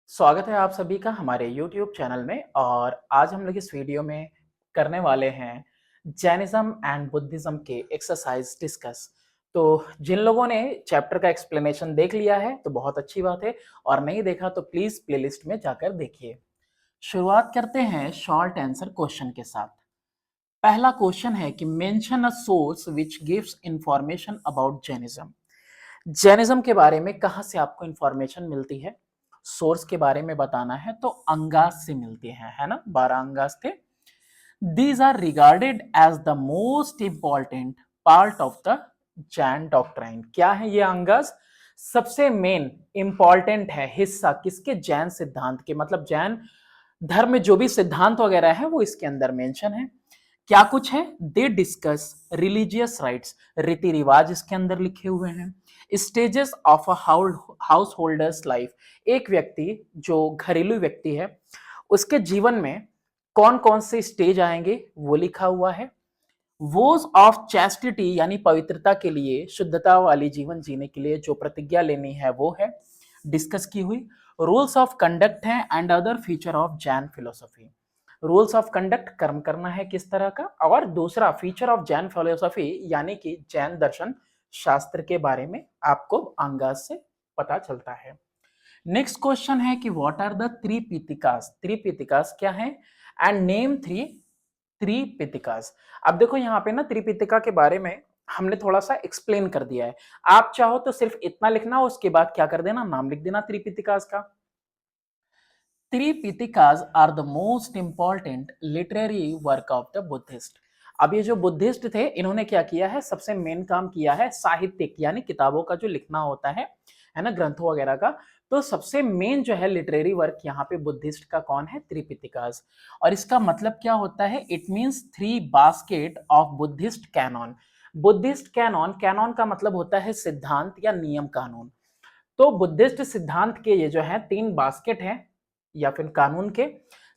स्वागत है आप सभी का हमारे YouTube चैनल में। और आज हम लोग इस वीडियो में करने वाले हैं जैनिज्म एंड बुद्धिज्म के एक्सरसाइज डिस्कस। तो जिन लोगों ने चैप्टर का एक्सप्लेनेशन देख लिया है तो बहुत अच्छी बात है, और नहीं देखा तो प्लीज प्लेलिस्ट में जाकर देखिए। शुरुआत करते हैं शॉर्ट आंसर क्वेश्चन के साथ। पहला क्वेश्चन है कि mention a source which gives information about Jainism. Jainism के बारे में कहां से आपको इंफॉर्मेशन मिलती है? सोर्स के बारे में बताना है तो अंगास से मिलती है ना? 12 अंगास थे। These are regarded as the most important part of the Jain doctrine. क्या है ये अंगास? सबसे मेन इंपॉर्टेंट है हिस्सा किसके? जैन सिद्धांत के। मतलब जैन धर्म में जो भी सिद्धांत वगैरह है वो इसके अंदर मेंशन है। क्या कुछ है? दे डिस्कस रिलीजियस राइट्स, रीति रिवाज इसके अंदर लिखे हुए हैं। Stages of a house holders life, एक व्यक्ति जो घरेलू व्यक्ति है उसके जीवन में कौन कौन से स्टेज आएंगे वो लिखा हुआ है। वोज ऑफ चैस्टिटी यानी पवित्रता के लिए, शुद्धता वाली जीवन जीने के लिए जो प्रतिज्ञा लेनी है वो है डिस्कस की हुई। रूल्स ऑफ कंडक्ट है and other feature of Jain philosophy. Rules of conduct, कर्म करना है किस तरह का, और दूसरा फीचर ऑफ जैन फिलोसफी यानी कि जैन दर्शन शास्त्र के बारे में आपको अंगास से पता चलता है। नेक्स्ट क्वेश्चन है कि what are the Tripitakas. Tripitakas क्या है? And name three Tripitakas. अब देखो यहाँ पे ना त्रिपितिका के बारे में हमने थोड़ा सा एक्सप्लेन कर दिया है। आप चाहो तो सिर्फ इतना लिखना, उसके बाद क्या कर देना, नाम लिख देना त्रिपितिकास का। Tripitakas are the most important literary work of the Buddhist. अब ये जो बुद्धिस्ट थे इन्होंने क्या किया है? सबसे मेन काम किया है साहित्यिक यानी किताबों का जो लिखना होता है ना, ग्रंथों वगैरह का। तो सबसे मेन जो है लिटरेरी वर्क यहाँ पे बुद्धिस्ट का कौन है? त्रिपितिकास। और इसका मतलब क्या होता है? It means three basket of Buddhist Canon. Buddhist Canon, Canon का मतलब होता है सिद्धांत या नियम कानून। तो बुद्धिस्ट सिद्धांत के ये जो है 3 बास्केट हैं या फिर कानून के।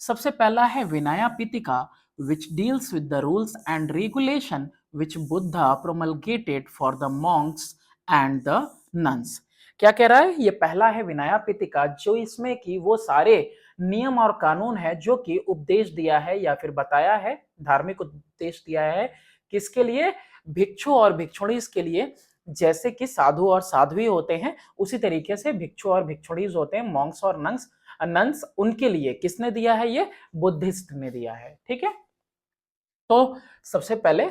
सबसे पहला है Vinaya पिटिका which deals with the rules and regulation which Buddha promulgated for the monks and the nuns। क्या कह रहा है? ये पहला है विनया पिटिका, जो इसमें कि वो सारे नियम और कानून है जो कि उपदेश दिया है या फिर बताया है, धार्मिक उपदेश दिया है किसके लिए? भिक्षु और भिक्षुणीज के लिए। जैसे कि साधु और साध्वी होते हैं उसी तरीके से भिक्षु और भिक्षुणीज होते हैं, मॉन्क्स और नंस उनके लिए किसने दिया है? ये बुद्धिस्ट ने दिया है। ठीक है, तो सबसे पहले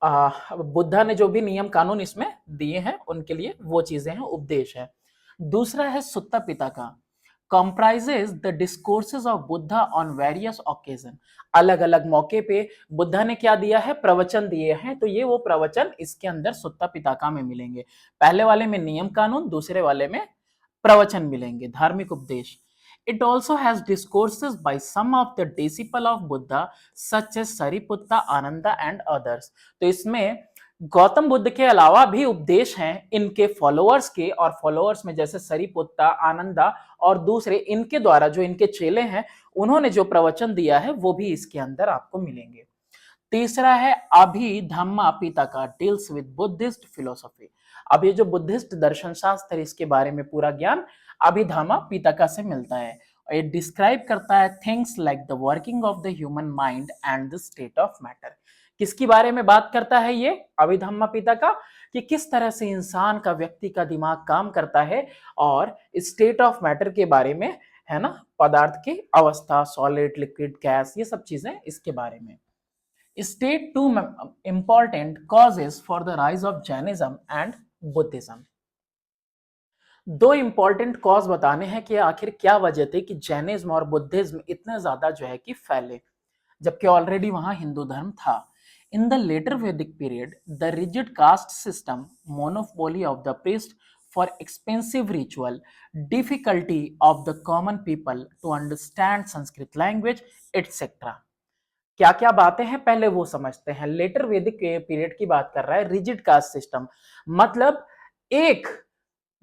बुद्धा ने जो भी नियम कानून इसमें दिए हैं उनके लिए वो चीजें हैं, उपदेश है। दूसरा है सुत्ता Pitaka, comprises the discourses of Buddha on various occasion। अलग अलग मौके पे बुद्धा ने क्या दिया है? प्रवचन दिए हैं। तो ये वो प्रवचन इसके अंदर सुत्ता पिटका में मिलेंगे। पहले वाले में नियम कानून, दूसरे वाले में प्रवचन मिलेंगे, धार्मिक उपदेश। It also has discourses by some of the disciples of Buddha such as Sariputta, Ananda and others। तो इसमें गौतम बुद्ध के अलावा भी उपदेश हैं इनके फॉलोअर्स के, और फॉलोअर्स में जैसे सरिपुत्ता, आनंदा और दूसरे इनके द्वारा जो इनके चेले हैं उन्होंने जो प्रवचन दिया है वो भी इसके अंदर आपको मिलेंगे। तीसरा है Abhidhamma Pitaka, deals with Buddhist philosophy. अब ये जो बुद्धिस्ट दर्शन शास्त्र इसके बारे में पूरा ज्ञान अभिधम्मा पिटका से मिलता है। ये डिस्क्राइब करता है things like the working of the human mind and the state of matter. किसकी बारे में बात करता है ये अभिधम्मा पिटका? कि किस तरह से इंसान का, व्यक्ति का दिमाग काम करता है, और स्टेट ऑफ मैटर के बारे में, है ना, पदार्थ की अवस्था, सॉलिड, लिक्विड, गैस, ये सब चीजें इसके बारे में। State two important causes for the rise of Jainism and Buddhism। दो इंपॉर्टेंट कॉज बताने हैं कि आखिर क्या वजह थी कि जैनिज्म और बुद्धिज्म इतने ज्यादा जो है कि फैले, जबकि ऑलरेडी वहां हिंदू धर्म था। इन द लेटर वैदिक period the rigid caste system, monopoly of the priest for expensive ritual, difficulty of the common people to understand Sanskrit language, etc। क्या क्या बातें हैं पहले वो समझते हैं। लेटर वैदिक पीरियड की बात कर रहा है, रिजिड कास्ट सिस्टम मतलब एक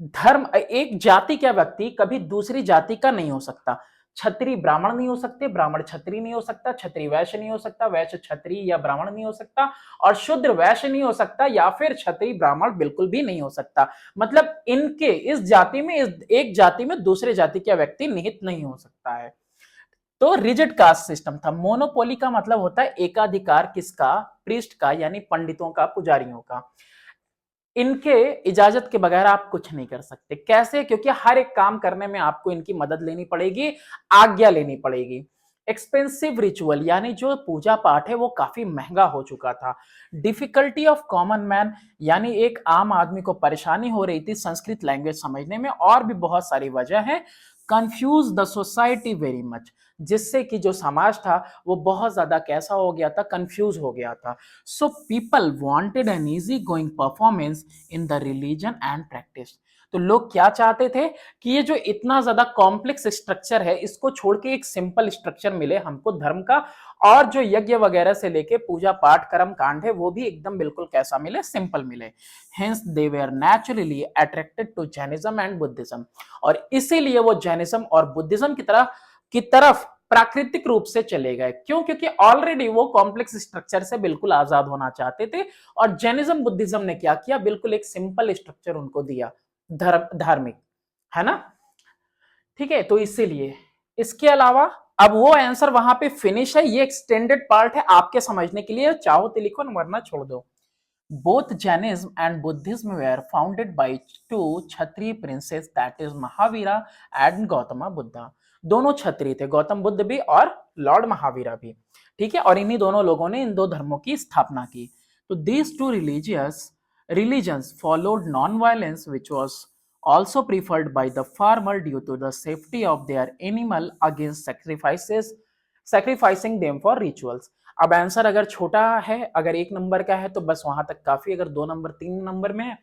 धर्म, एक जाति का व्यक्ति कभी दूसरी जाति का नहीं हो सकता, क्षत्रिय ब्राह्मण नहीं हो सकते, ब्राह्मण क्षत्रिय नहीं हो सकता, क्षत्रिय वैश्य नहीं हो सकता, वैश्य क्षत्रिय या ब्राह्मण नहीं हो सकता, और शूद्र वैश्य नहीं हो सकता, या फिर क्षत्रिय ब्राह्मण बिल्कुल भी नहीं हो सकता। मतलब इनके इस जाति में, इस एक जाति में दूसरे जाति का व्यक्ति निहित नहीं हो सकता है। तो रिजिड कास्ट सिस्टम था। मोनोपोली का मतलब होता है एकाधिकार किसका? प्रीस्ट का, यानी पंडितों का, पुजारियों का। इनके इजाजत के बगैर आप कुछ नहीं कर सकते। कैसे? क्योंकि हर एक काम करने में आपको इनकी मदद लेनी पड़ेगी, आज्ञा लेनी पड़ेगी। एक्सपेंसिव रिचुअल, यानी जो पूजा पाठ है वो काफी महंगा हो चुका था। डिफिकल्टी ऑफ कॉमन मैन, यानी एक आम आदमी को परेशानी हो रही थी संस्कृत लैंग्वेज समझने में, और भी बहुत सारी वजह है। Confuse the society very much, जिससे कि जो समाज था वो बहुत ज्यादा कैसा हो गया था? कंफ्यूज हो गया था। So people wanted an easy going performance in the religion and practice. तो लोग क्या चाहते थे कि ये जो इतना ज्यादा कॉम्प्लेक्स स्ट्रक्चर है इसको छोड़ के एक सिंपल स्ट्रक्चर मिले हमको धर्म का, और जो यज्ञ वगैरह से लेके पूजा पाठ कर्म कांड है वो भी एकदम बिल्कुल कैसा मिले? सिंपल मिले। Hence they were naturally attracted to Jainism and Buddhism, और इसीलिए वो जैनिज्म और बुद्धिज्म की तरफ प्राकृतिक रूप से चले गए। क्यों? क्योंकि ऑलरेडी वो कॉम्प्लेक्स स्ट्रक्चर से बिल्कुल आजाद होना चाहते थे, और जैनिज्म बुद्धिज्म ने क्या किया? बिल्कुल एक सिंपल स्ट्रक्चर उनको दिया, धार्मिक, है ना? ठीक है, तो इसीलिए इसके अलावा अब वो आंसर वहां पे फिनिश है, ये एक्सटेंडेड पार्ट है आपके समझने के लिए, चाहो तो लिखो वरना छोड़ दो। Both Jainism and Buddhism were founded by two Kshatriya princes, that is Mahavira and Gautama Buddha। दोनों क्षत्रिय थे, गौतम बुद्ध भी और लॉर्ड महावीरा भी। ठीक है, और इन्हीं दोनों लोगों ने इन दो धर्मों की स्थापना की। तो these two religions followed non-violence, which was also preferred by the farmer due to the safety of their animal against sacrificing them for rituals। अब आंसर अगर छोटा है, अगर 1 नंबर का है तो बस वहां तक काफी, अगर 2 नंबर 3 नंबर में है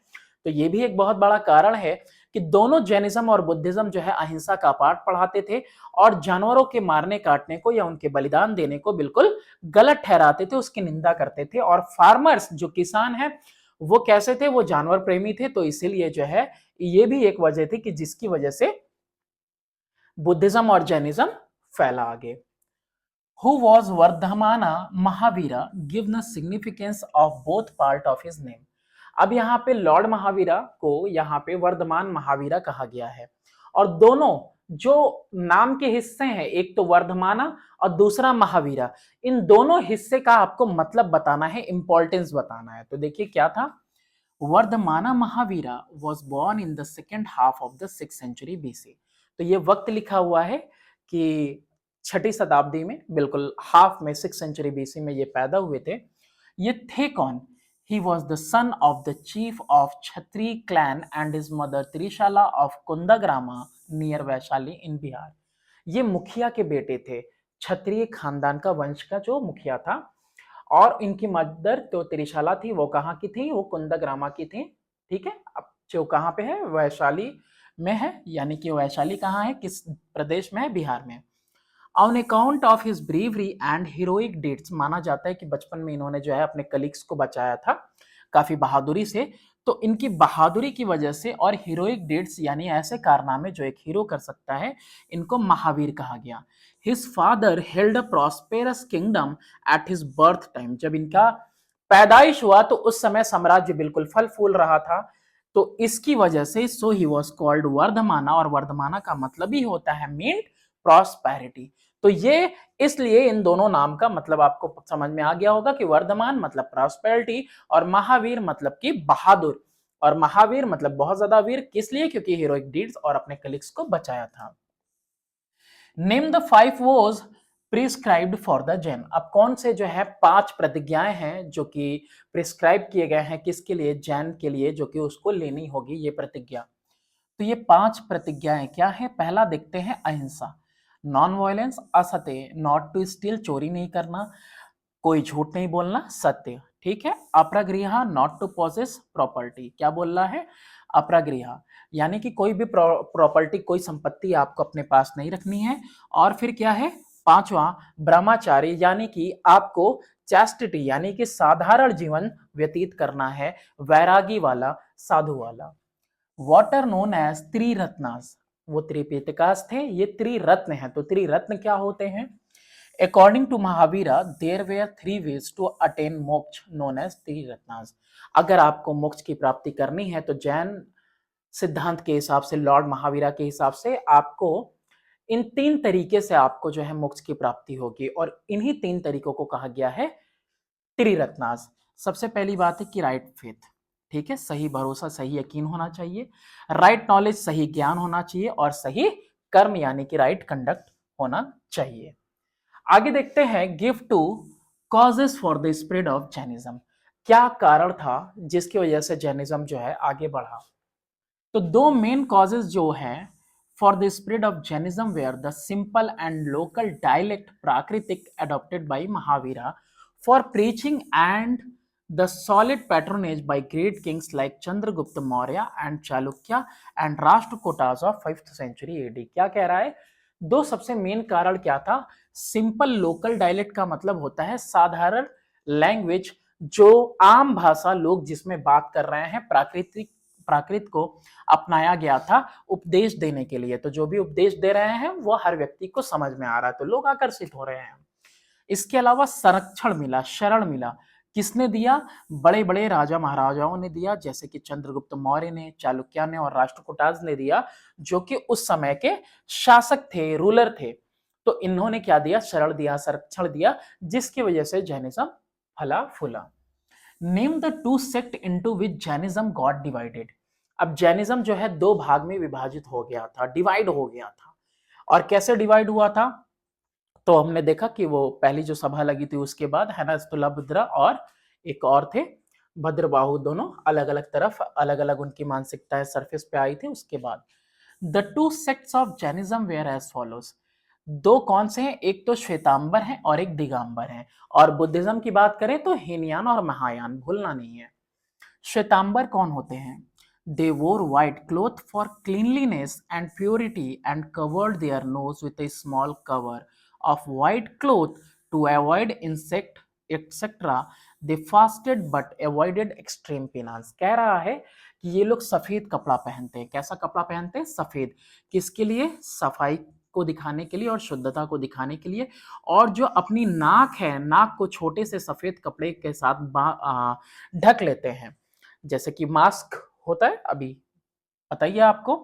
तो ये भी एक बहुत बड़ा कारण है कि दोनों जैनिज्म और बुद्धिज्म जो है अहिंसा का पाठ पढ़ाते थे, और जानवरों के मारने काटने को या उनके बलिदान देने को बिल्कुल गलत ठहराते थे, उसकी निंदा करते थे। और फार्मर्स, जो किसान है, वो कैसे थे? वो जानवर प्रेमी थे। तो इसीलिए जो है ये भी एक वजह थी कि जिसकी वजह से बुद्धिज्म और जैनिज्म फैला आगे। Who was Vardhamana Mahavira? Give the significance of both part of his name। अब यहाँ पे लॉर्ड महावीरा को यहाँ पे वर्धमान महावीरा कहा गया है, और दोनों जो नाम के हिस्से हैं, एक तो वर्धमाना और दूसरा महावीरा, इन दोनों हिस्से का आपको मतलब बताना है, इंपॉर्टेंस बताना है। तो देखिए क्या था? वर्धमाना Mahavira was born in the second half of the 6th century BC। तो ये वक्त लिखा हुआ है कि 6ठी शताब्दी में, बिल्कुल हाफ में, 6th century BC में ये पैदा हुए थे। ये थे कौन? He was the son of the chief of Kshatriya clan and his mother Trishala of Kundagrama near Vaishali in Bihar। ये मुखिया के बेटे थे, क्षत्रिय खानदान का, वंश का जो मुखिया था, और इनकी मदर तो त्रिशाला थी, वो कहाँ की थी? वो कुंदग्रामा की थी। ठीक है, अब जो कहाँ पे है? वैशाली में है, यानी कि वैशाली कहाँ है, किस प्रदेश में है? बिहार में। On account of his bravery and heroic deeds, माना जाता है कि बचपन में इन्होंने जो है अपने कलीग्स को बचाया था काफी बहादुरी से। तो इनकी बहादुरी की वजह से और हीरोइक डेट्स, यानी ऐसे कारनामे जो एक हीरो कर सकता है, इनको महावीर कहा गया। His father held a prosperous kingdom at his birth time. जब इनका पैदाइश हुआ तो उस समय साम्राज्य बिल्कुल फल फूल रहा था, तो इसकी वजह से सो ही वॉज कॉल्ड वर्धमाना, और वर्धमाना का मतलब ही होता है मीन प्रॉस्पेरिटी। तो ये इसलिए इन दोनों नाम का मतलब आपको समझ में आ गया होगा कि वर्धमान मतलब प्रॉस्पेरिटी, और महावीर मतलब कि बहादुर, और महावीर मतलब बहुत ज्यादा वीर। किस लिए? क्योंकि हीरोइक डीड्स और अपने कलीग्स को बचाया था। Name the 5 was prescribed for the Jain. अब कौन से जो है 5 प्रतिज्ञाएं हैं जो कि प्रिस्क्राइब किए गए हैं किसके लिए? जैन के लिए, जो कि उसको लेनी होगी ये प्रतिज्ञा। तो ये 5 प्रतिज्ञाएं क्या है? पहला देखते हैं अहिंसा, नॉन वायलेंस, असत्य, नॉट टू स्टील, चोरी नहीं करना, कोई झूठ नहीं बोलना, सत्य। ठीक है, अपरागृह, नॉट टू पॉसेस प्रॉपर्टी। क्या बोल रहा है? अपरागृह, यानी कि कोई भी प्रॉपर्टी, कोई संपत्ति आपको अपने पास नहीं रखनी है। और फिर क्या है? 5वां ब्रह्मचारी, यानी कि आपको चैस्टिटी, यानी कि साधारण जीवन व्यतीत करना है, वैरागी वाला, साधु वाला। Water known as Triratnas. वो त्रिपिटकास थे, ये त्रिरत्न हैं। तो त्रिरत्न क्या होते हैं? According to Mahavira there were 3 ways to attain moksha known as Triratnas. अगर आपको मोक्ष की प्राप्ति करनी है तो जैन सिद्धांत के हिसाब से, लॉर्ड महावीरा के हिसाब से, आपको इन 3 तरीके से आपको जो है मोक्ष की प्राप्ति होगी, और इन्हीं 3 तरीकों को कहा गया है त्रिरत्नास। सबसे पहली बात है कि राइट फेथ, ठीक है, सही भरोसा, सही यकीन होना चाहिए। राइट नॉलेज, सही ज्ञान होना चाहिए, और सही कर्म यानी कि राइट कंडक्ट होना चाहिए। आगे देखते हैं, give two causes for the spread of Jainism. क्या कारण था जिसकी वजह से जैनिज्म जो है आगे बढ़ा? तो दो मेन कॉजेज जो हैं for the spread of Jainism were the simple and local dialect Prakrit adopted by Mahavira for preaching and the solid patronage by great kings like Chandragupta Maurya and Chalukya and Rashtrakutas of 5th century AD। क्या कह रहा है? दो सबसे main कारण क्या था? Simple local dialect का मतलब होता है साधारण लैंग्वेज, जो आम भाषा लोग जिसमें बात कर रहे हैं, प्राकृत को अपनाया गया था उपदेश देने के लिए। तो जो भी उपदेश दे रहे हैं वो हर व्यक्ति को समझ में आ रहा है, तो लोग आकर्षित हो रहे हैं। इसके अलावा संरक्षण मिला, शरण मिला। किसने दिया? बड़े बड़े राजा महाराजाओं ने दिया, जैसे कि चंद्रगुप्त मौर्य ने, चालुक्य ने और राष्ट्रकूटाज ने दिया, जो कि उस समय के शासक थे, रूलर थे। तो इन्होंने क्या दिया? शरण दिया, संरक्षण दिया, जिसकी वजह से जैनिज्म फला फूला। Name the two sect into which Jainism got divided. अब जैनिज्म जो है दो भाग में विभाजित हो गया था, डिवाइड हो गया था। और कैसे डिवाइड हुआ था? तो हमने देखा कि वो पहली जो सभा लगी थी उसके बाद, है ना, स्थूलभद्रा और एक और थे भद्रबाहु, दोनों अलग अलग तरफ, अलग अलग उनकी मानसिकताएं सरफेस पे आई थी। उसके बाद the two sects of Jainism were as follows. दो कौन से हैं? एक तो श्वेतांबर है और एक दिगंबर है। और बुद्धिज्म की बात करें तो हीनयान और महायान, भूलना नहीं है। श्वेतांबर कौन होते हैं? They wore white cloth for cleanliness and purity and covered their nose with a small cover of white cloth to avoid insect etc. They fasted but avoided extreme penance। कह रहा है कि ये लोग सफेद कपड़ा पहनते हैं। कैसा कपड़ा पहनते हैं? सफेद। किसके लिए? सफाई को दिखाने के लिए और शुद्धता को दिखाने के लिए। और जो अपनी नाक है, नाक को छोटे से सफेद कपड़े के साथ ढक लेते हैं, जैसे कि मास्क होता है अभी, पता ही है आपको,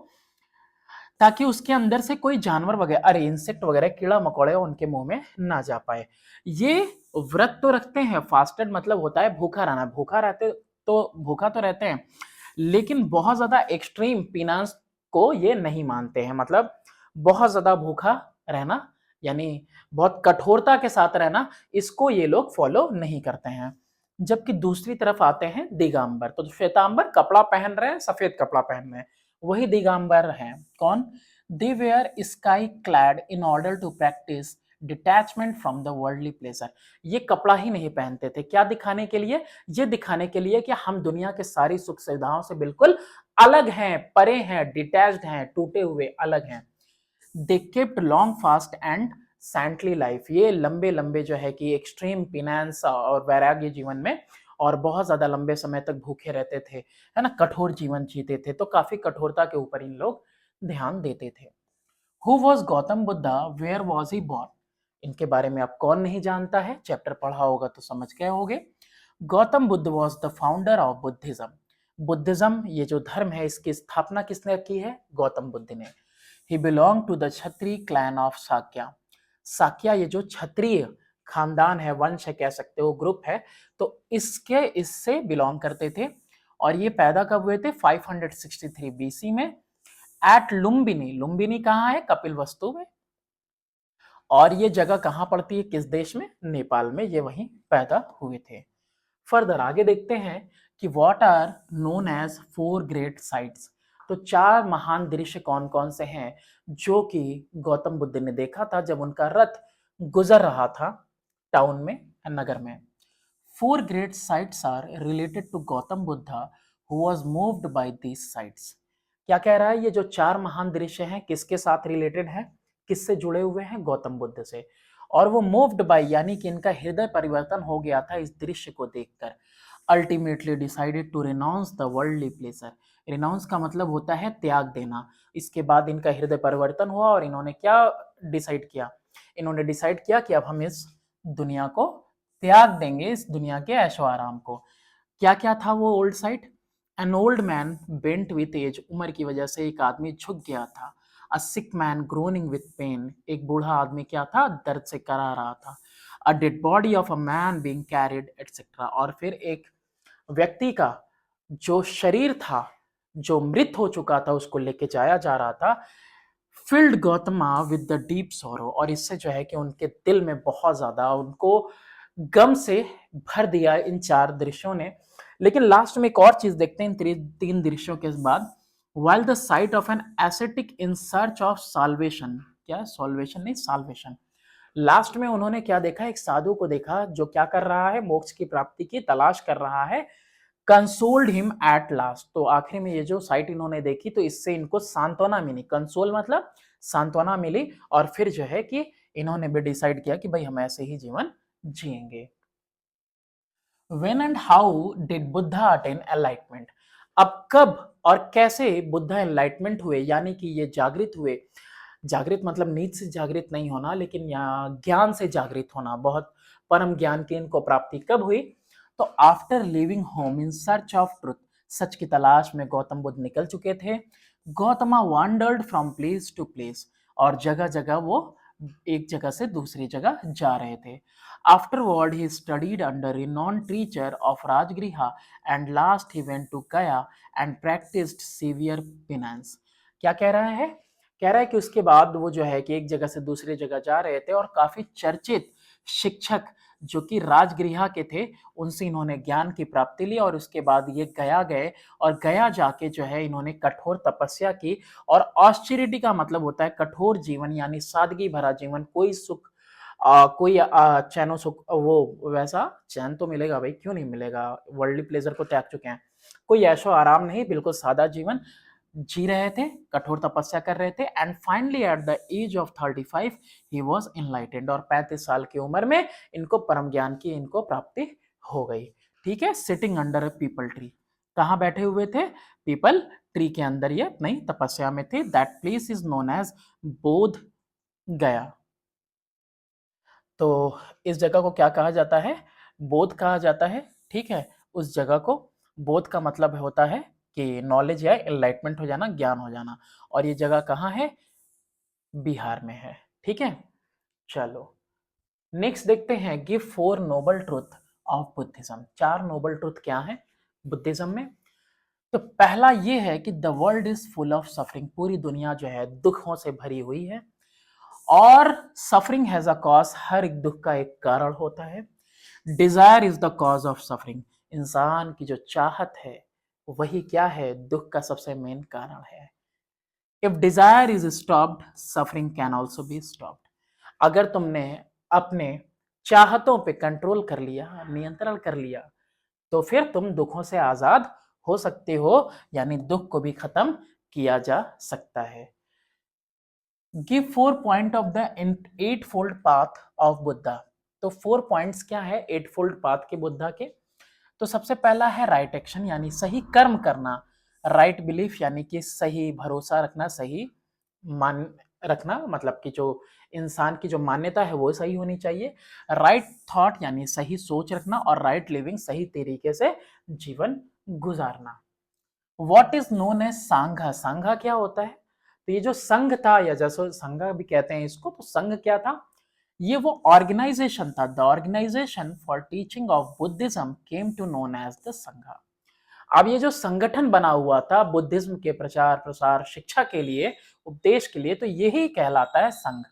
ताकि उसके अंदर से कोई जानवर वगैरह, अरे इंसेक्ट वगैरह, कीड़ा मकोड़े उनके मुंह में ना जा पाए। ये व्रत तो रखते हैं, फास्टेड मतलब होता है भूखा रहना, भूखा तो रहते हैं, लेकिन बहुत ज्यादा एक्सट्रीम पिनांस को ये नहीं मानते हैं। मतलब बहुत ज्यादा भूखा रहना, यानी बहुत कठोरता के साथ रहना, इसको ये लोग फॉलो नहीं करते हैं। जबकि दूसरी तरफ आते हैं दिगंबर। तो श्वेतांबर कपड़ा पहन रहे हैं, सफेद कपड़ा पहन रहे हैं, वही दिगंबर हैं। कौन? They were sky clad in order to practise detachment from the worldly pleasure. ये कपड़ा ही नहीं पहनते थे, क्या दिखाने के लिए? ये दिखाने के लिए कि हम दुनिया के सारी सुख सुविधाओं से बिल्कुल अलग हैं, परे हैं, डिटैच्ड हैं, टूटे हुए अलग हैं। They kept long fast and saintly life. ये लंबे लंबे जो है कि एक्सट्रीम पिनांस और वैराग्य जीवन में, और बहुत ज्यादा लंबे समय तक भूखे रहते थे, है ना, कठोर जीवन जीते थे। तो काफी कठोरता के ऊपर इन लोग ध्यान देते थे। Who was Gautam Buddha? Where was he born? इनके बारे में आप कौन नहीं जानता है? चैप्टर पढ़ा होगा तो समझ गए होगे। Gautam Buddha was the founder of Buddhism. Buddhism, ये जो धर्म है, इसकी स्थापना किसने की है? गौतम बुद्ध ने। He belong to the Kshatriya clan of Sakya. Sakya ये जो क्षत्रिय खानदान है, वंश है, कह सकते हो, ग्रुप है, तो इससे बिलोंग करते थे। और ये पैदा कब हुए थे? 563 बीसी में एट लुम्बिनी। लुम्बिनी कहाँ है? कपिलवस्तु में। और ये जगह कहाँ पड़ती है? किस देश में? नेपाल में। ये वहीं पैदा हुए थे। फर्दर आगे देखते हैं कि what are known as 4 great sights. तो 4 महान दृश्य कौन कौन से हैं जो कि गौतम बुद्ध ने देखा था जब उनका रथ गुजर रहा था टाउन में, नगर में। 4 great sites are related to Gautam Buddha who was moved by these sites। क्या कह रहा है? ये जो 4 महान दृश्य हैं किसके साथ रिलेटेड हैं? किससे जुड़े हुए हैं? गौतम बुद्ध से। और वो मूव्ड बाय यानी कि इनका हृदय परिवर्तन हो गया था इस दृश्य को देखकर। Ultimately decided to renounce the worldly pleasure. Renounce का मतलब होता है त्याग देना। इसके बाद इनका हृदय परिवर्तन हुआ और इन्होंने क्या डिसाइड किया, इन्होंने डिसाइड किया कि अब हम इस दुनिया को त्याग देंगे, इस दुनिया के ऐशो आराम को। क्या क्या था वो old sight? An old man bent with age, उम्र की वजह से एक आदमी झुक गया था। A sick man groaning with pain, एक बूढ़ा आदमी क्या था, दर्द से करा रहा था। A dead body of a man being carried etcetera, और फिर एक व्यक्ति का जो शरीर था, जो मृत हो चुका था, उसको लेके जाया जा रहा था। Field Gautama with the deep सोरो, और इससे जो है कि उनके दिल में बहुत ज्यादा उनको गम से भर दिया इन चार दृश्यों ने। लेकिन लास्ट में एक और चीज देखते हैं इन तीन दृश्यों के बाद। While the sight of an ascetic in search of salvation, क्या सॉल्वेशन नहीं साल्वेशन, लास्ट में उन्होंने क्या देखा, एक साधु को देखा जो क्या कर रहा है, मोक्ष की प्राप्ति की तलाश कर रहा है। कंसोल्ड हिम एट लास्ट, तो आखिर में ये जो साइट इन्होंने देखी तो इससे इनको सांत्वना मिली। कंसोल मतलब सांत्वना मिली, और फिर जो है कि इन्होंने भी डिसाइड किया कि भाई हम ऐसे ही जीवन जिएंगे। When and how did Buddha attain enlightenment? अब कब और कैसे बुद्धा एनलाइटमेंट हुए, यानी कि ये जागृत हुए। जागृत मतलब नींद से जागृत नहीं होना, लेकिन यहाँ ज्ञान से जागृत होना, बहुत परम ज्ञान की इनको प्राप्ति कब हुई? तो after living home in search of truth, सच की तलाश में गौतम बुद्ध निकल चुके थे। Gautama wandered from place to place, और जगह जगह वो एक जगह से दूसरी जगह जा रहे थे। Afterward, he studied under renowned teacher of Rajgriha, and last he went to Gaya and practiced severe penance. क्या कह रहा है? कह रहा है कि उसके बाद वो जो है कि एक जगह से दूसरी जगह जा रहे थे, और काफी चर्चित शिक्षक जो कि राजगृह के थे, उनसे इन्होंने ज्ञान की प्राप्ति ली, और उसके बाद ये गया गए, और गया जाके जो है इन्होंने कठोर तपस्या की। और ऑस्टेरिटी का मतलब होता है कठोर जीवन, यानी सादगी भरा जीवन, कोई सुख कोई चैनो सुख, वो वैसा चैन तो मिलेगा भाई, क्यों नहीं मिलेगा, वर्ल्डली प्लेजर को त्याग चुके हैं। कोई ऐशो आराम नहीं, बिल्कुल सादा जीवन जी रहे थे, कठोर तपस्या कर रहे थे। And finally at the age of 35 he was enlightened, और 35 साल की उम्र में इनको परम ज्ञान की इनको प्राप्ति हो गई। ठीक है, sitting under a people tree, कहाँ बैठे हुए थे? पीपल ट्री के अंदर ये अपनी तपस्या में थे। That place is known as Bodh Gaya. तो इस जगह को क्या कहा जाता है? बोध कहा जाता है। ठीक है, उस जगह को, बोध का मतलब होता है कि नॉलेज या एनलाइटमेंट हो जाना, ज्ञान हो जाना। और ये जगह कहाँ है? बिहार में है। ठीक है, चलो नेक्स्ट देखते हैं, give four noble truth of Buddhism. चार नोबल ट्रुथ क्या है बुद्धिज्म में? तो पहला ये है कि the world is full of suffering, पूरी दुनिया जो है दुखों से भरी हुई है, और सफरिंग हैज अ कॉज, हर एक दुख का एक कारण होता है। Desire is the cause of suffering, इंसान की जो चाहत है वही क्या है, दुख का सबसे मेन कारण है। If desire is stopped, suffering can also be stopped. अगर तुमने अपने चाहतों पे कंट्रोल कर लिया, नियंत्रण कर लिया, तो फिर तुम दुखों से आजाद हो सकते हो, यानी दुख को भी खत्म किया जा सकता है। Give four point of the eight fold path of Buddha. तो फोर पॉइंट्स क्या है एट फोल्ड पाथ के बुद्धा के? तो सबसे पहला है राइट एक्शन, यानी सही कर्म करना। राइट बिलीफ, यानी कि सही भरोसा रखना, सही मान रखना, मतलब कि जो इंसान की जो मान्यता है वो सही होनी चाहिए। राइट थॉट, यानी सही सोच रखना, और राइट लिविंग, सही तरीके से जीवन गुजारना। What is known as Sangha? Sangha क्या होता है? तो ये जो संघ था, या जैसे संघा भी कहते हैं इसको, तो संघ क्या था? ये वो ऑर्गेनाइजेशन था, the organisation for teaching of Buddhism came to known as the Sangha. अब ये जो संगठन बना हुआ था बुद्धिज्म के प्रचार प्रसार शिक्षा के लिए, उपदेश के लिए, तो यही कहलाता है Sangha.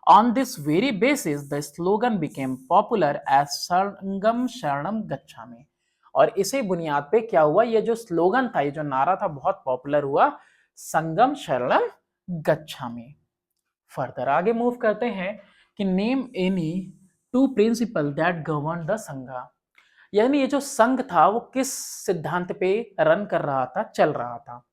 On this very basis the slogan became popular as Sangham sharanam gachchhami. और इसी बुनियाद पे क्या हुआ, ये जो स्लोगन था, ये जो नारा था, बहुत पॉपुलर हुआ, संगम शरणम गच्छामि। फर्दर आगे मूव करते हैं कि name any two principal that govern the संघा। यानी ये जो संघ था वो किस सिद्धांत पे रन कर रहा था, चल रहा था?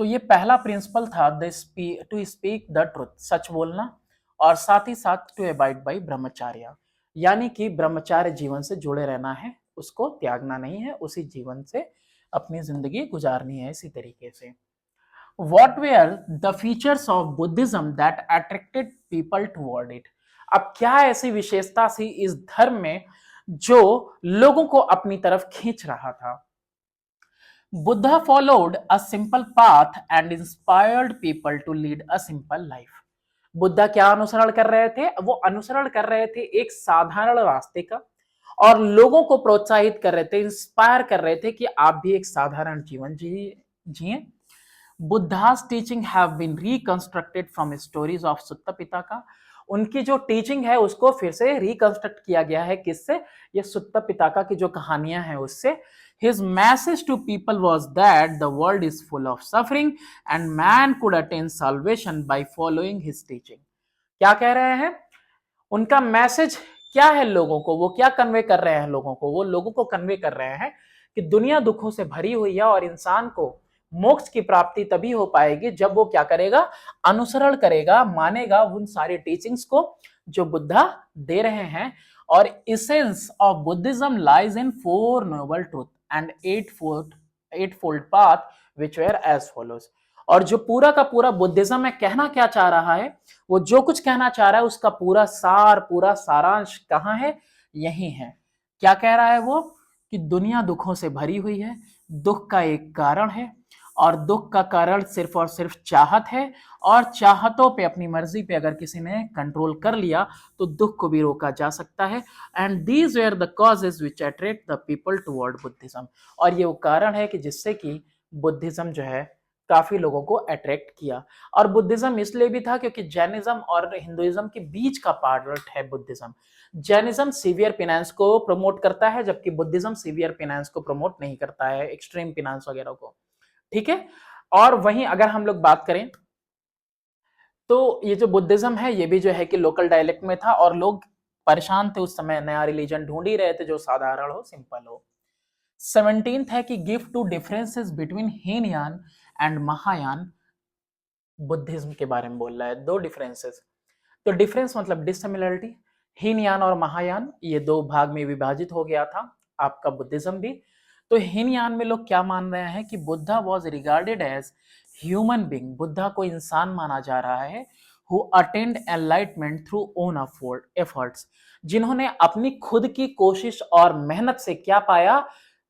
तो ये पहला प्रिंसिपल था टू स्पीक द ट्रुथ, सच बोलना, और साथ ही साथ टू अबाइड बाई ब्रह्मचार्य, यानी कि ब्रह्मचार्य जीवन से जुड़े रहना है, उसको त्यागना नहीं है, उसी जीवन से अपनी जिंदगी गुजारनी है इसी तरीके से। What were the features of Buddhism that attracted people toward it? अब क्या ऐसी विशेषता थी इस धर्म में जो लोगों को अपनी तरफ खींच रहा था? Buddha followed a simple path and inspired people to lead a simple life. Buddha क्या अनुसरण कर रहे थे? वो अनुसरण कर रहे थे एक साधारण रास्ते का और लोगों को प्रोत्साहित कर रहे थे, इंस्पायर कर रहे थे कि आप भी एक साधारण जीवन जिए। बुद्धा's teaching have been reconstructed from stories of सुत्ता पिताका। उनकी जो टीचिंग है उसको फिर से रिकंस्ट्रक्ट किया गया है, किससे? ये सुत्ता पिताका की जो कहानियां हैं उससे। His message to people was that the world is full of suffering and man could attain salvation by following his teaching। क्या कह रहे हैं? उनका मैसेज क्या है लोगों को? वो क्या कन्वे कर रहे हैं लोगों को? वो लोगों को कन्वे कर रहे हैं कि दुनिया दुखों से भरी हुई है और इंसान को मोक्ष की प्राप्ति तभी हो पाएगी जब वो क्या करेगा? अनुसरण करेगा, मानेगा उन सारी टीचिंग्स को जो बुद्धा दे रहे हैं। और essence of Buddhism lies in 4 noble truth and 8 fold path which were as follows. और जो पूरा का पूरा बुद्धिज्म में कहना क्या चाह रहा है, वो जो कुछ कहना चाह रहा है उसका पूरा सार, पूरा सारांश कहाँ है? यही है। क्या कह रहा है वो? कि दुनिया दुखों से भरी हुई है, दुख का एक कारण है और दुख का कारण सिर्फ और सिर्फ चाहत है, और चाहतों पे, अपनी मर्जी पे अगर किसी ने कंट्रोल कर लिया तो दुख को भी रोका जा सकता है। And these were the causes which attract the people toward Buddhism. और ये वो कारण है कि जिससे कि बुद्धिज्म जो है काफी लोगों को अट्रैक्ट किया। और बुद्धिज्म इसलिए भी था क्योंकि जैनिज्म और हिंदुइज्म के बीच का पार्ट है बुद्धिज्म। जैनिज्म सीवियर पिनांस को प्रमोट करता है जबकि बुद्धिज्म सीवियर पिनांस को प्रमोट नहीं करता है, एक्सट्रीम पिनांस वगैरह को। ठीक है। और वहीं अगर हम लोग बात करें तो ये जो बुद्धिज्म है ये भी जो है कि लोकल डायलेक्ट में था और लोग परेशान थे उस समय, नया रिलीजन ढूंढ ही रहे थे जो साधारण हो, सिंपल हो। 17th है कि give two differences between Hinayana and Mahayana. Buddhism के बारे में बोल रहा है, दो डिफरेंसेस। तो डिफरेंस मतलब डिसिमिलरिटी। हीनयान और महायान ये दो भाग में विभाजित हो गया था आपका बुद्धिज्म भी। तो हीनयान में लोग क्या मान रहे हैं कि Buddha was regarded as human being. Buddha को इंसान माना जा रहा है who attained enlightenment through own efforts, जिन्होंने अपनी खुद की कोशिश और मेहनत से क्या पाया?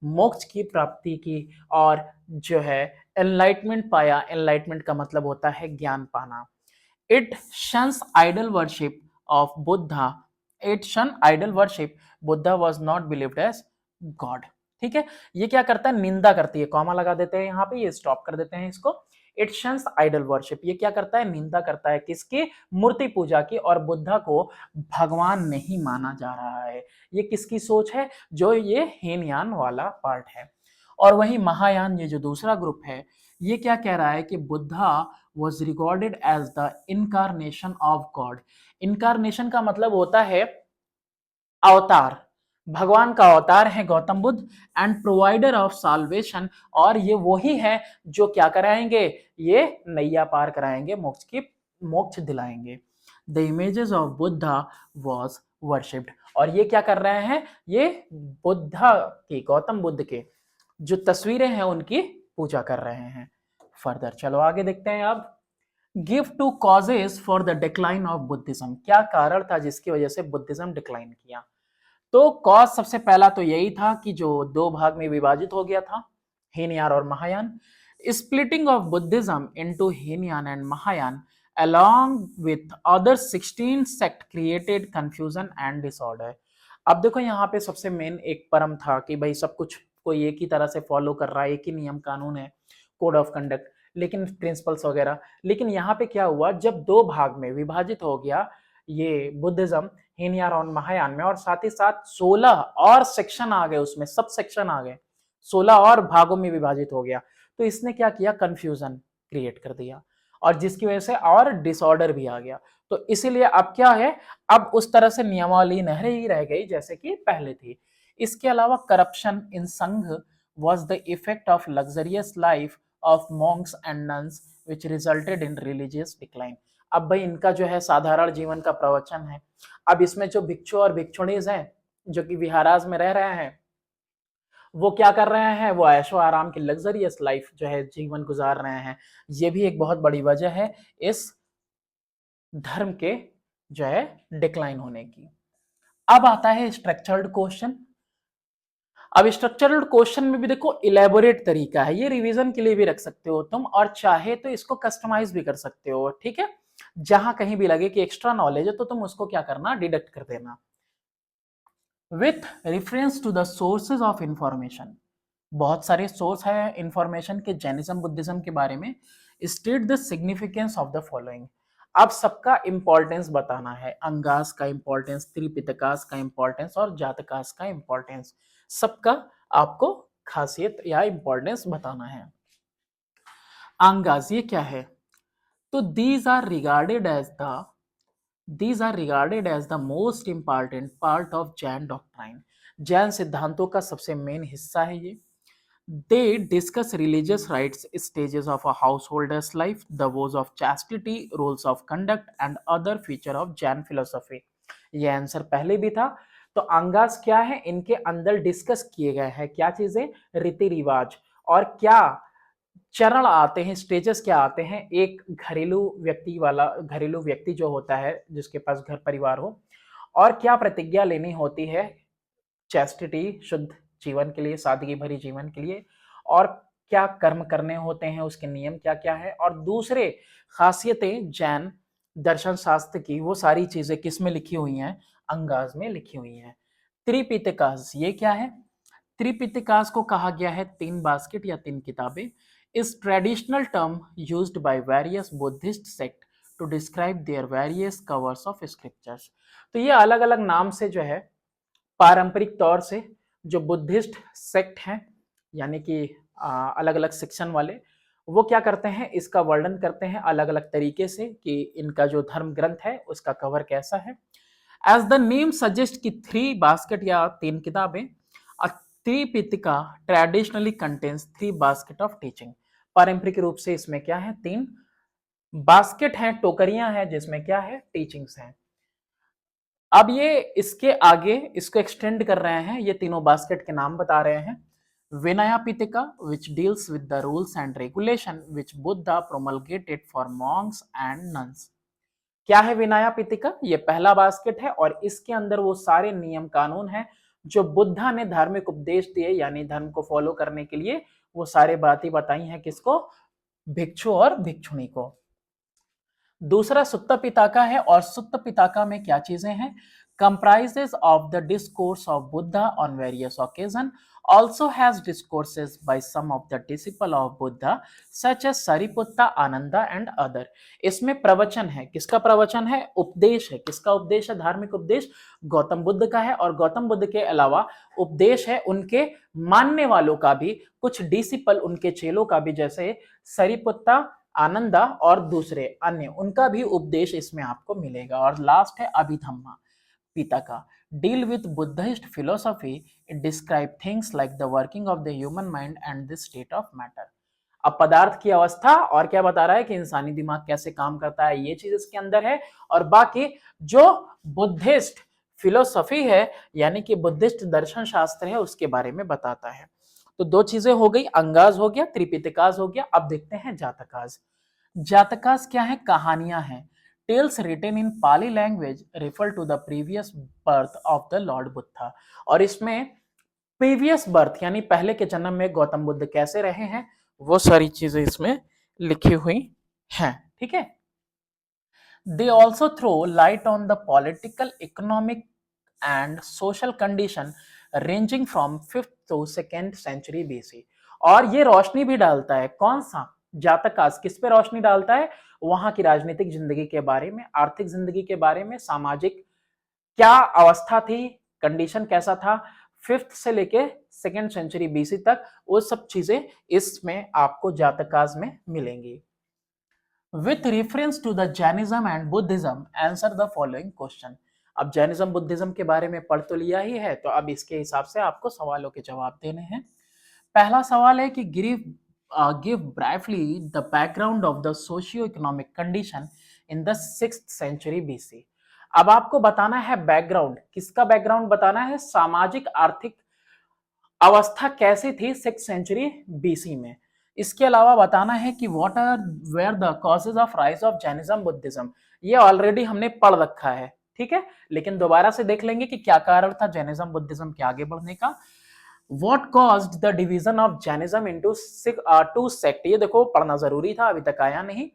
मोक्ष की प्राप्ति की और जो है एनलाइटमेंट पाया। एनलाइटमेंट का मतलब होता है ज्ञान पाना। It shuns idol worship of Buddha. It shun idol worship. Buddha was not believed as God. ठीक है। ये क्या करता है? निंदा करती है। कॉमा लगा देते हैं यहाँ पे, ये स्टॉप कर देते हैं इसको। इट शन्स आइडल वर्शिप, ये क्या करता है? निंदा करता है किसकी? मूर्ति पूजा की। और बुद्धा को भगवान नहीं माना जा रहा है। ये किसकी सोच है? जो ये हीनयान वाला पार्ट है। और वही महायान, ये जो दूसरा ग्रुप है, ये क्या कह रहा है कि Buddha was regarded as the incarnation of God। Incarnation का मतलब होता है अवतार, भगवान का अवतार है Gautam Buddha. And provider of solvation, और ये वही है जो क्या कराएंगे? ये नैया पार कराएंगे, मोक्ष दिलाएंगे। The images of Buddha was worshipped. और ये क्या कर रहे हैं? ये बुद्धा की, गौतम बुद्ध के जो तस्वीरें हैं उनकी पूजा कर रहे हैं। फर्दर चलो आगे देखते हैं। अब give two causes for the decline of Buddhism. क्या कारण था जिसकी वजह से बुद्धिज्म डिक्लाइन किया? तो कॉज सबसे पहला तो यही था कि जो दो भाग में विभाजित हो गया था, हीनयान और Mahayana. Splitting of Buddhism into Hinayana and Mahayana along with other 16 sect created confusion and disorder। अब देखो यहाँ पे सबसे मेन एक परम था कि भाई सब कुछ कोई एक ही तरह से फॉलो कर रहा है, एक ही नियम कानून है, कोड ऑफ कंडक्ट, लेकिन प्रिंसिपल्स वगैरह। लेकिन यहाँ पे क्या हुआ? जब दो भाग में विभाजित हो गया ये बुद्धिज्म, हीनयान और महायान में, और साथ ही साथ 16 और सेक्शन आ गए, उसमें सब सेक्शन आ गए, 16 और भागों में विभाजित हो गया। तो इसने क्या किया? कंफ्यूजन क्रिएट कर दिया और जिसकी वजह से और डिसऑर्डर भी आ गया। तो इसीलिए अब क्या है? अब उस तरह से नियमावली नहीं ही रह गई जैसे कि पहले थी। इसके अलावा करप्शन इन संघ was the effect of luxurious life of monks and nuns which resulted in religious decline। अब भाई इनका जो है साधारण जीवन का प्रवचन है। अब इसमें जो भिक्षु और भिक्षुणीज हैं जो कि विहाराज में रह रहे हैं वो क्या कर रहे हैं, वो ऐशो आराम की लग्जरियस लाइफ जो है जीवन गुजार रहे हैं। ये भी एक बहुत बड़ी वजह है इस धर्म के जो है डिक्लाइन होने की। अब आता है स्ट्रक्चर्ड क्वेश्चन। अब स्ट्रक्चरल क्वेश्चन में भी देखो इलेबोरेट तरीका है, ये रिवीजन के लिए भी रख सकते हो तुम, और चाहे तो इसको कस्टमाइज भी कर सकते हो, ठीक है। जहां कहीं भी लगे कि एक्स्ट्रा नॉलेज है तो तुम उसको क्या करना, डिडक्ट कर देना। With reference to the sources of information, बहुत सारे सोर्स है इंफॉर्मेशन के जैनिज्म बुद्धिज्म के बारे में। State the significance of the following, अब सबका इंपॉर्टेंस बताना है, अंगास का इंपॉर्टेंस, त्रिपिटकास का इंपॉर्टेंस और जातकास का इंपॉर्टेंस, सबका आपको खासियत या इंपॉर्टेंस बताना है। अंगास ये क्या है, तो these are regarded as the most important part of Jain doctrine, Jain सिद्धांतों का सबसे मेन हिस्सा है ये। They discuss religious rights, stages of a householder's life, the vows of chastity, rules of conduct, and other feature of Jain philosophy. ये answer पहले भी था। तो अंगास क्या है, इनके अंदर डिस्कस किए गए हैं क्या चीजें, रीति रिवाज, और क्या चरण आते हैं, स्टेजेस क्या आते हैं एक घरेलू व्यक्ति जो होता है जिसके पास घर परिवार हो, और क्या प्रतिज्ञा लेनी होती है चैस्टिटी, शुद्ध जीवन के लिए, सादगी भरी जीवन के लिए, और क्या कर्म करने होते हैं, उसके नियम क्या क्या है, और दूसरे खासियतें जैन दर्शन शास्त्र की, वो सारी चीजें किस में लिखी हुई हैं, अंगाज में लिखी हुई हैं। त्रिपिटकास ये क्या है, त्रिपिटकास को कहा गया है तीन बास्केट या तीन किताबें। इस traditional term used by various Buddhist sect to describe their various covers of scriptures. तो ये अलग अलग नाम से जो है पारंपरिक तौर से जो बुद्धिस्ट सेक्ट हैं, यानी कि अलग अलग सेक्शन वाले, वो क्या करते हैं, इसका वर्णन करते हैं अलग अलग तरीके से कि इनका जो धर्म ग्रंथ है उसका कवर कैसा है। एज द नेम सजेस्ट कि थ्री बास्केट या तीन किताबें, Tripitaka traditionally contains three basket of teaching. पारंपरिक रूप से इसमें क्या है, तीन बास्केट हैं, टोकरियां हैं, जिसमें क्या है, टीचिंग्स हैं। अब ये इसके आगे इसको एक्सटेंड कर रहे हैं, ये तीनों बास्केट के नाम बता रहे हैं। Vinaya Pitaka which deals with the rules and regulation which Buddha promulgated for monks and nuns. क्या है विनया पिटका, ये पहला बास्केट है, और इसके अंदर वो सारे नियम कानून हैं जो बुद्धा ने धार्मिक उपदेश दिए, यानी धर्म को फॉलो करने के लिए वो सारे बातें बताई हैं किसको, भिक्षु और भिक्षुणी को। दूसरा सुत्त पिताका है, और सुत्त पिताका में क्या चीजें हैं, comprises of the discourse of Buddha on various occasion, also has discourses by some of the disciple of Buddha such as Sariputta, Ananda and other। इसमें प्रवचन है, किसका प्रवचन है, उपदेश है, किसका उपदेश है, धार्मिक उपदेश गौतम बुद्ध का है, और गौतम बुद्ध के अलावा उपदेश है उनके मानने वालों का भी, कुछ डिसिपल उनके चेलों का भी, जैसे सरिपुत्ता, आनंदा और दूसरे अन्य, उनका भी उपदेश इसमें आपको मिलेगा। और लास्ट है Abhidhamma Pitaka, deal with Buddhist philosophy, it describe things like the working of the human mind and the state of matter. अब पदार्थ की अवस्था और क्या बता रहा है कि इंसानी दिमाग कैसे काम करता है, ये चीज इसके अंदर है। और बाकी जो बुद्धिस्ट फिलोसॉफी है, यानी कि बुद्धिस्ट दर्शन शास्त्र है, उसके बारे में बताता है। तो दो चीजें हो गई, अंगाज हो गया, त्रिपिटकाज हो गया। अब देखते हैं जातकाज। जातकास क्या है, कहानियां हैं, tales written in Pali language refer to the previous birth of the lord Buddha. और इसमें प्रीवियस बर्थ यानी पहले के जन्म में गौतम बुद्ध कैसे रहे हैं, वो सारी चीजें इसमें लिखी हुई हैं, ठीक है। They also throw light on the political, economic and social condition ranging from 5th to 2nd century BC. और ये रोशनी भी डालता है, कौन सा, जातकास किस पे रोशनी डालता है, वहां की राजनीतिक जिंदगी के बारे में, आर्थिक जिंदगी के बारे में, सामाजिक क्या अवस्था थी, कंडीशन कैसा था 5th से लेके 2nd सेंचुरी बीसी तक, वो सब चीजें इसमें आपको जातकास में मिलेंगी। With reference to the Jainism and Buddhism answer the following question. अब जैनिज्म बुद्धिज्म के बारे में पढ़ तो लिया ही है, तो अब इसके हिसाब से आपको सवालों के जवाब देने हैं। पहला सवाल है कि give briefly the background of the socio economic condition in the 6th century BC. अब आपको बताना है बैकग्राउंड, किसका बैकग्राउंड बताना है, सामाजिक आर्थिक अवस्था कैसी थी 6th सेंचुरी बीसी में। इसके अलावा बताना है कि what are were the causes of rise of Jainism Buddhism, ये ऑलरेडी हमने पढ़ रखा है, ठीक है, लेकिन दोबारा से देख लेंगे कि क्या कारण था जैनिज्म बुद्धिज्म के आगे बढ़ने का। What caused the division of Jainism into two sect, ये देखो पढ़ना जरूरी था, अभी तक आया नहीं।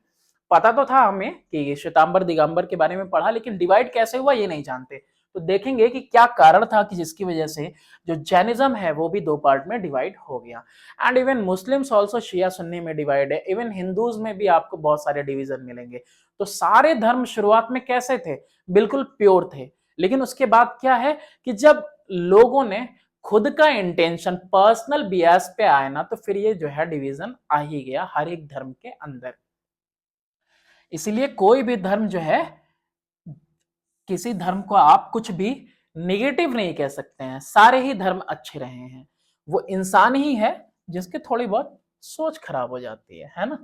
पता तो था हमें कि श्वेतांबर दिगंबर के बारे में पढ़ा, लेकिन डिवाइड कैसे हुआ ये नहीं जानते। तो देखेंगे कि क्या कारण था कि जिसकी वजह से जो जैनिज्म है वो भी दो पार्ट में डिवाइड हो गया। एंड इवन मुस्लिम्स ऑल्सो शिया सुन्नी में डिवाइड है, इवन हिंदूज में भी आपको बहुत सारे डिवीजन मिलेंगे। तो सारे धर्म शुरुआत में कैसे थे, बिल्कुल प्योर थे, लेकिन उसके बाद क्या है कि जब लोगों ने खुद का इंटेंशन पर्सनल बियास पे आए ना, तो फिर ये जो है डिवीजन आ ही गया हर एक धर्म के अंदर। इसीलिए कोई भी धर्म जो है, किसी धर्म को आप कुछ भी नेगेटिव नहीं कह सकते हैं, सारे ही धर्म अच्छे रहे हैं। वो इंसान ही है जिसके थोड़ी बहुत सोच खराब हो जाती है ना।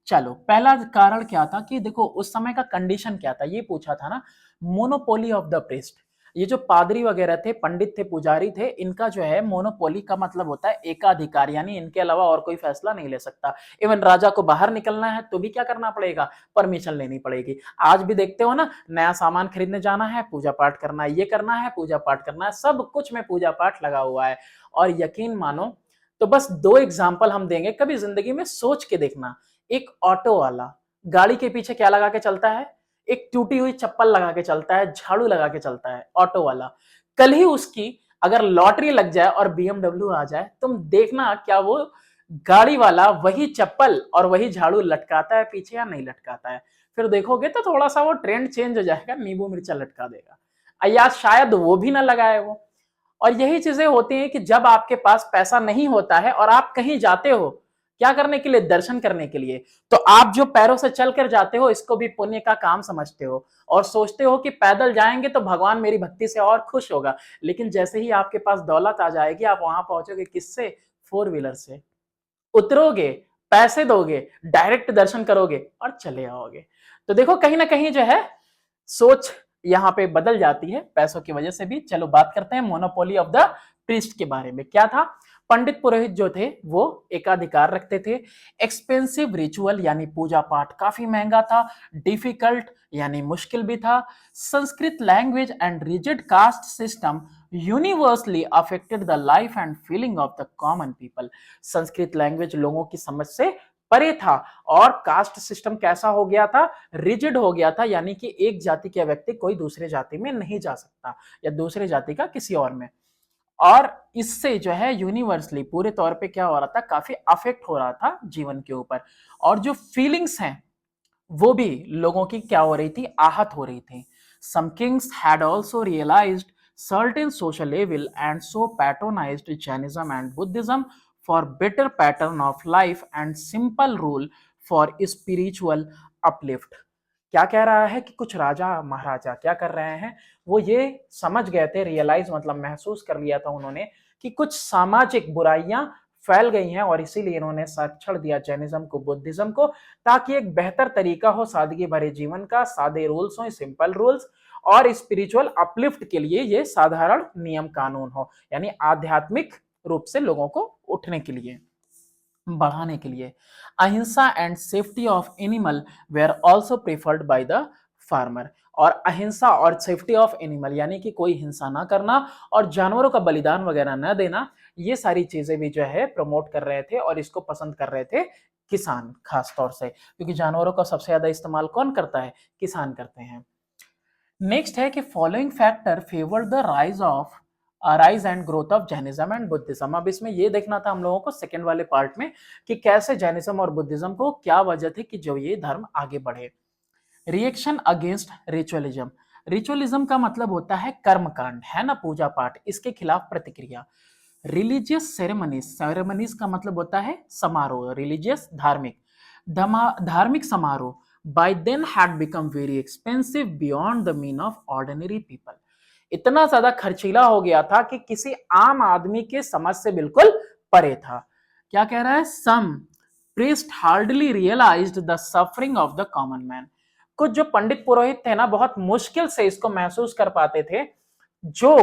चलो, पहला कारण क्या था कि देखो उस समय का कंडीशन क्या था, ये पूछा था ना, मोनोपोली ऑफ द प्रीस्ट। ये जो पादरी वगैरह थे, पंडित थे, पुजारी थे, इनका जो है मोनोपोली का मतलब होता है एकाधिकार, यानी इनके अलावा और कोई फैसला नहीं ले सकता। इवन राजा को बाहर निकलना है तो भी क्या करना पड़ेगा, परमिशन लेनी पड़ेगी। आज भी देखते हो ना, नया सामान खरीदने जाना है, पूजा पाठ करना है, ये करना है, पूजा पाठ करना है, सब कुछ में पूजा पाठ लगा हुआ है। और यकीन मानो, तो बस दो एग्जाम्पल हम देंगे, कभी जिंदगी में सोच के देखना। एक ऑटो वाला गाड़ी के पीछे क्या लगा के चलता है, एक टूटी हुई चप्पल लगा के चलता है, झाड़ू लगा के चलता है ऑटो वाला। कल ही उसकी अगर लॉटरी लग जाए और बीएमडब्ल्यू आ जाए, तुम देखना क्या वो गाड़ी वाला वही चप्पल और वही झाड़ू लटकाता है पीछे या नहीं लटकाता है। फिर देखोगे तो थोड़ा सा वो ट्रेंड चेंज हो जाएगा, नींबू मिर्चा लटका देगा, या शायद वो भी ना लगाए वो। और यही चीजें होती हैं कि जब आपके पास पैसा नहीं होता है और आप कहीं जाते हो, क्या करने के लिए, दर्शन करने के लिए, तो आप जो पैरों से चल कर जाते हो इसको भी पुण्य का काम समझते हो और सोचते हो कि पैदल जाएंगे तो भगवान मेरी भक्ति से और खुश होगा। लेकिन जैसे ही आपके पास दौलत आ जाएगी, आप वहां पहुंचोगे किससे, 4 व्हीलर से उतरोगे, पैसे दोगे, डायरेक्ट दर्शन करोगे और चले आओगे। तो देखो कहीं ना कहीं जो है सोच यहाँ पे बदल जाती है पैसों की वजह से भी। चलो बात करते हैं मोनोपोली ऑफ द प्रीस्ट के बारे में। क्या था, पंडित पुरोहित जो थे वो एकाधिकार रखते थे। एक्सपेंसिव रिचुअल यानी पूजा पाठ काफी महंगा था। डिफिकल्ट यानी मुश्किल भी था। Sanskrit language and rigid caste system universally affected the life and feeling of the common people. Sanskrit language लोगों की समझ से परे था और कास्ट सिस्टम कैसा हो गया था, रिजिड हो गया था, यानी कि एक जाति का व्यक्ति कोई दूसरे जाति में नहीं जा सकता या दूसरे जाति का किसी और में। और इससे जो है यूनिवर्सली पूरे तौर पे क्या हो रहा था, काफी अफेक्ट हो रहा था जीवन के ऊपर। और जो फीलिंग्स हैं वो भी लोगों की क्या हो रही थी, आहत हो रही थी। Some kings had also realised certain social evil and so patronized Jainism and Buddhism for better pattern of life and simple rule for spiritual uplift। क्या कह रहा है कि कुछ राजा महाराजा क्या कर रहे हैं, वो ये समझ गए थे, रियलाइज मतलब महसूस कर लिया था उन्होंने कि कुछ सामाजिक बुराइयां फैल गई हैं और इसीलिए इन्होंने साक्षर दिया जैनिज्म को, बुद्धिज्म को, ताकि एक बेहतर तरीका हो सादगी भरे जीवन का, सादे रूल्स हो, सिंपल रूल्स, और स्पिरिचुअल अपलिफ्ट के लिए ये साधारण नियम कानून हो, यानी आध्यात्मिक रूप से लोगों को उठने के लिए, बढ़ाने के लिए। अहिंसा and safety of animal where also preferred by the farmer. और अहिंसा और सेफ्टी ऑफ एनिमल यानी कि कोई हिंसा ना करना और जानवरों का बलिदान वगैरह न देना, ये सारी चीजें भी जो है प्रमोट कर रहे थे और इसको पसंद कर रहे थे किसान खास तौर से, क्योंकि जानवरों का सबसे ज्यादा इस्तेमाल कौन करता है, किसान करते हैं। नेक्स्ट है कि following factor favour the rise and growth of Jainism and Buddhism. अब इसमें ये देखना था हम लोगों को सेकंड वाले पार्ट में कि कैसे जैनिज्म और बुद्धिज्म को क्या वजह थी कि जो ये धर्म आगे बढ़े। Reaction against ritualism. रिचुअलिज्म का मतलब होता है कर्मकांड, है ना, पूजा पाठ, इसके खिलाफ प्रतिक्रिया। रिलीजियस सेरेमनीज, सेरेमनीज का मतलब होता है समारोह, रिलीजियस धार्मिक, धार्मिक समारोह by then had become very expensive beyond the mean of ordinary people। इतना ज्यादा खर्चीला हो गया था कि किसी आम आदमी के समझ से बिल्कुल परे था। क्या कह रहा है, some priest hardly realized the suffering of the common man। कुछ जो पंडित पुरोहित थे ना, बहुत मुश्किल से इसको महसूस कर पाते थे जो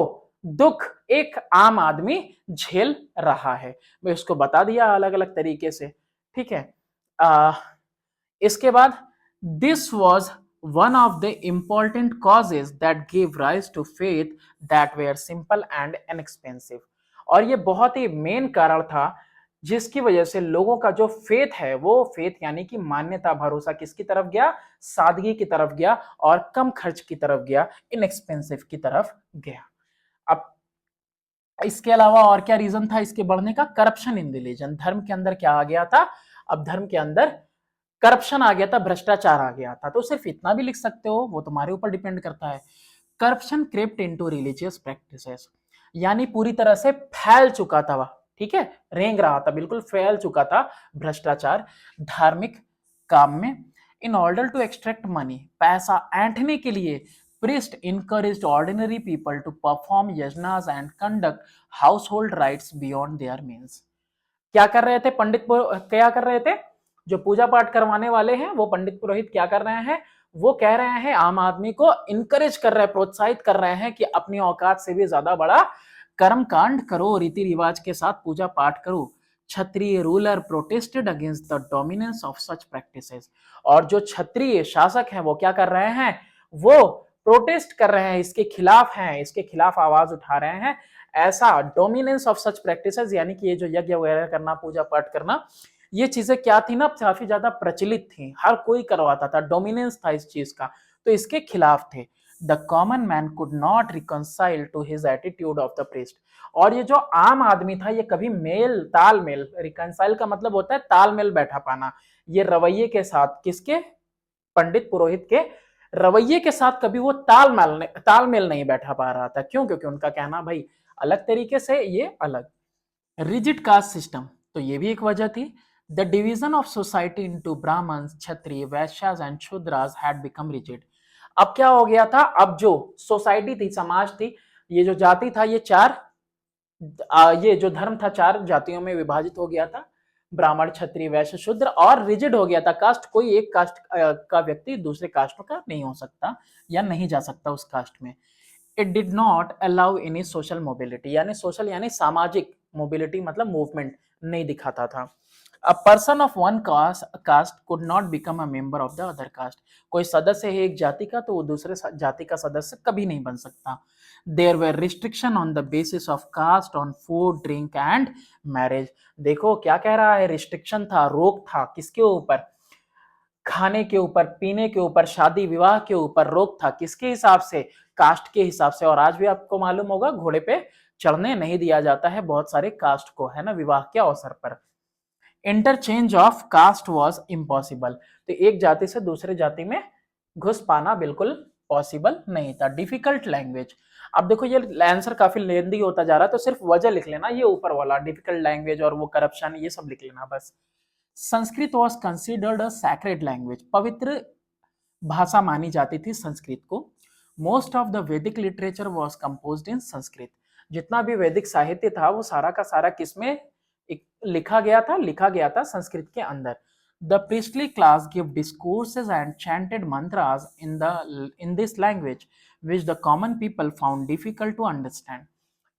दुख एक आम आदमी झेल रहा है। मैं उसको बता दिया अलग अलग तरीके से, ठीक है। आ, इसके बाद this was one of the important causes that give rise to faith that were simple and inexpensive. और ये बहुत ही मेन कारण था जिसकी वजह से लोगों का जो फेथ है, वो फेथ यानी कि मान्यता, भरोसा किसकी तरफ गया? सादगी की तरफ गया और कम खर्च की तरफ गया, इनएक्सपेंसिव की तरफ गया। अब इसके अलावा और क्या रीजन था इसके बढ़ने का? Corruption in religion. धर्म के अंदर क्या आ गया था? अब धर्म के अंदर करप्शन आ गया था, भ्रष्टाचार आ गया था। तो सिर्फ इतना भी लिख सकते हो, वो तुम्हारे ऊपर डिपेंड करता है। Corruption crypt into religious practices, यानी पूरी तरह से फैल चुका था वह, ठीक है, रेंग रहा था, बिल्कुल फैल चुका था भ्रष्टाचार धार्मिक काम में। In order to extract money, पैसा ऐंठने के लिए priest encouraged ordinary people to perform yajnas and conduct household rites beyond their means। क्या कर रहे थे पंडित, क्या कर रहे थे? जो पूजा पाठ करवाने वाले हैं वो पंडित पुरोहित क्या कर रहे हैं? वो कह रहे हैं आम आदमी को इनकरेज कर रहे हैं, प्रोत्साहित कर रहे हैं कि अपनी औकात से भी ज्यादा बड़ा कर्म कांड करो, रीति रिवाज के साथ पूजा पाठ करो। Kshatriya ruler protested against the dominance of such practices. और जो क्षत्रिय शासक हैं वो क्या कर रहे हैं? वो प्रोटेस्ट कर रहे हैं, इसके खिलाफ हैं, इसके खिलाफ आवाज उठा रहे हैं। ऐसा डोमिनेंस ऑफ सच प्रैक्टिसेस यानी कि ये जो यज्ञ वगैरह करना, पूजा पाठ करना, ये चीजें क्या थी ना, काफी ज्यादा प्रचलित थी, हर कोई करवाता था, डोमिनेंस था इस चीज का, तो इसके खिलाफ थे। The common man could not reconcile to his attitude of the priest. और ये जो आम आदमी था ये कभी मेल तालमेल, रिकंसाइल का मतलब होता है तालमेल बैठा पाना, ये रवैये के साथ, किसके? पंडित पुरोहित के रवैये के साथ कभी वो तालमेल नहीं बैठा पा रहा था। क्यों? क्योंकि उनका कहना भाई अलग तरीके से, ये अलग। रिजिड कास्ट सिस्टम, तो ये भी एक वजह थी। The division of society into Brahmans, Kshatriya, Vaishyas and Shudras had become rigid. अब क्या हो गया था? अब जो सोसाइटी थी, समाज थी, ये जो जाति था, ये चार, ये जो धर्म था चार जातियों में विभाजित हो गया था, ब्राह्मण, क्षत्रिय, वैश्य, शूद्र, और रिजिड हो गया था कास्ट। कोई एक कास्ट का व्यक्ति दूसरे कास्ट का नहीं हो सकता या नहीं जा सकता उस कास्ट में। It did not allow any social mobility, यानी सोशल यानी सामाजिक मोबिलिटी, मतलब मूवमेंट नहीं दिखाता था। A person of one cast could not become a member of the other caste. कोई सदस्य है एक जाति का तो वो दूसरे जाति का सदस्य कभी नहीं बन सकता। There were restriction on the basis of caste on food, drink and marriage. देखो क्या कह रहा है? रिस्ट्रिक्शन था, रोक था, किसके ऊपर? खाने के ऊपर, पीने के ऊपर, शादी विवाह के ऊपर रोक था। किसके हिसाब से? कास्ट के हिसाब से। और आज भी आपको मालूम होगा घोड़े पे चढ़ने नहीं दिया जाता है बहुत सारे कास्ट को, है ना, विवाह के अवसर पर। Interchange of caste was impossible, तो एक जाति से दूसरे जाति में घुस पाना बिल्कुल पॉसिबल नहीं था। डिफिकल्ट लैंग्वेज, अब देखो ये आंसर काफी लेंदी होता जा रहा है तो सिर्फ वजह लिख लेना, ये ऊपर वाला डिफिकल्ट लैंग्वेज और वो करप्शन, ये सब लिख लेना बस। Sanskrit was considered a sacred language, पवित्र भाषा मानी जाती थी संस्कृत को। मोस्ट ऑफ द वैदिक लिटरेचर वॉज कंपोज्ड इन संस्कृत, जितना भी वैदिक साहित्य था वो सारा का सारा किसमें लिखा गया था संस्कृत के अंदर। The priestly class give discourses and chanted mantras in this language which the common people found difficult to understand.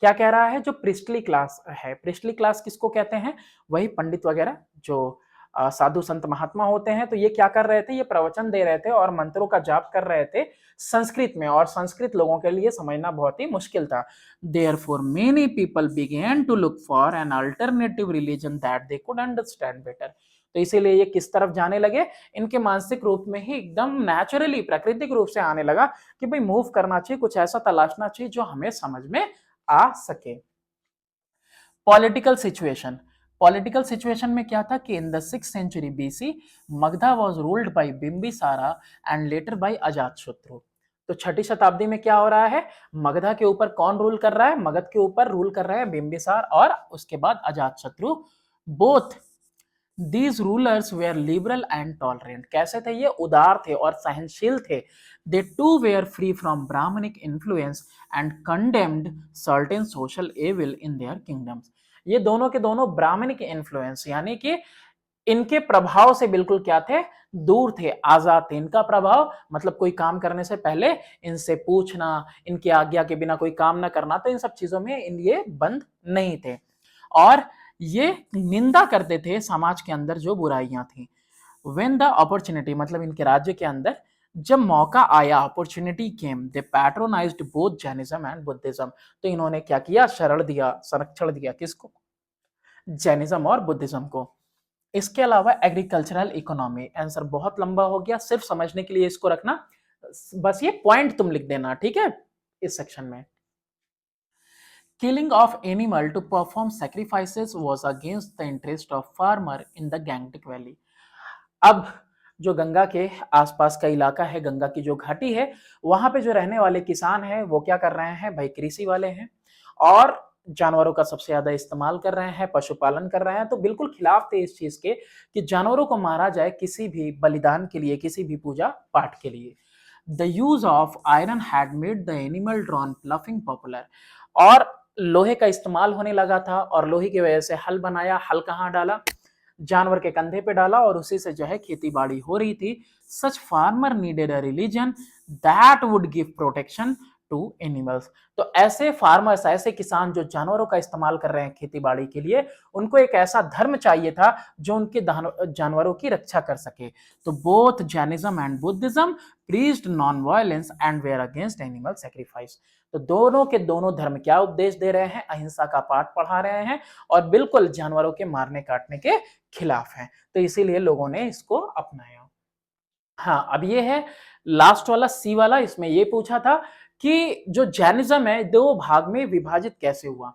क्या कह रहा है? जो प्रिस्टली क्लास है, प्रिस्टली क्लास किसको कहते हैं? वही पंडित वगैरह जो साधु संत महात्मा होते हैं, तो ये क्या कर रहे थे? ये प्रवचन दे रहे थे और मंत्रों का जाप कर रहे थे संस्कृत में, और संस्कृत लोगों के लिए समझना बहुत ही मुश्किल था। Therefore, many people began to look for an alternative religion that they could understand better। तो इसीलिए ये किस तरफ जाने लगे? इनके मानसिक रूप में ही एकदम नेचुरली, प्राकृतिक रूप से आने लगा कि भाई मूव करना चाहिए, कुछ ऐसा तलाशना चाहिए जो हमें समझ में आ सके। पॉलिटिकल सिचुएशन, पॉलिटिकल सिचुएशन में क्या था कि in the 6th century BC Magadha was ruled by Bimbisara and later by Ajatashatru. तो छठी शताब्दी में क्या हो रहा है? मगधा के ऊपर कौन रूल कर रहा है? मगध के ऊपर रूल कर रहे हैं बिंबिसार और उसके बाद Ajatashatru. Both these rulers were liberal and tolerant. कैसे थे ये? उदार थे और सहनशील थे। They too were free from Brahmanic influence and condemned certain social evil in their kingdoms. ये दोनों के दोनों ब्राह्मणिक इन्फ्लुएंस यानी कि इनके प्रभाव से बिल्कुल क्या थे, दूर थे, आजाद थे। इनका प्रभाव मतलब कोई काम करने से पहले इनसे पूछना, इनकी आज्ञा के बिना कोई काम ना करना, तो इन सब चीजों में ये बंद नहीं थे। और ये निंदा करते थे समाज के अंदर जो बुराइयां थी। When the opportunity मतलब इनके राज्य के अंदर जब मौका आया, opportunity came, they patronised both Jainism and Buddhism. तो इन्होंने क्या किया, शरण दिया, संरक्षण दिया, किसको, जैनिज्म और बुद्धिज्म को। इसके अलावा एग्रीकल्चरल इकोनॉमी, आंसर बहुत लंबा हो गया, सिर्फ समझने के लिए इसको रखना, बस ये पॉइंट तुम लिख देना, ठीक है, इस सेक्शन में। Killing of animal to perform sacrifices was against the interest of farmer in the Gangetic Valley। अब जो गंगा के आसपास का इलाका है, गंगा की जो घाटी है, वहां पे जो रहने वाले किसान हैं वो क्या कर रहे हैं भाई, कृषि वाले हैं और जानवरों का सबसे ज्यादा इस्तेमाल कर रहे हैं, पशुपालन कर रहे हैं। तो बिल्कुल खिलाफ थे इस चीज के कि जानवरों को मारा जाए किसी भी बलिदान के लिए, किसी भी पूजा पाठ के लिए। The use of iron had made the animal drawn ploughing popular. और लोहे का इस्तेमाल होने लगा था और लोहे की वजह से हल बनाया। हल कहाँ डाला, जानवर के कंधे पे डाला और उसी से जो है खेती बाड़ी हो रही थी। Such farmer needed a religion that would give protection to animals. तो ऐसे फार्मर्स, ऐसे किसान जो जानवरों का इस्तेमाल कर रहे हैं खेती बाड़ी के लिए, उनको एक ऐसा धर्म चाहिए था जो उनके जानवरों की रक्षा कर सके। तो both Jainism and Buddhism preached non violence and were against animal sacrifice. तो दोनों के दोनों धर्म क्या उपदेश दे रहे हैं, अहिंसा का पाठ पढ़ा रहे हैं और बिल्कुल जानवरों के मारने काटने के खिलाफ हैं। तो इसीलिए लोगों ने इसको अपनाया। हाँ, अब ये है लास्ट वाला सी वाला, इसमें ये पूछा था कि जो जैनिज्म है दो भाग में विभाजित कैसे हुआ।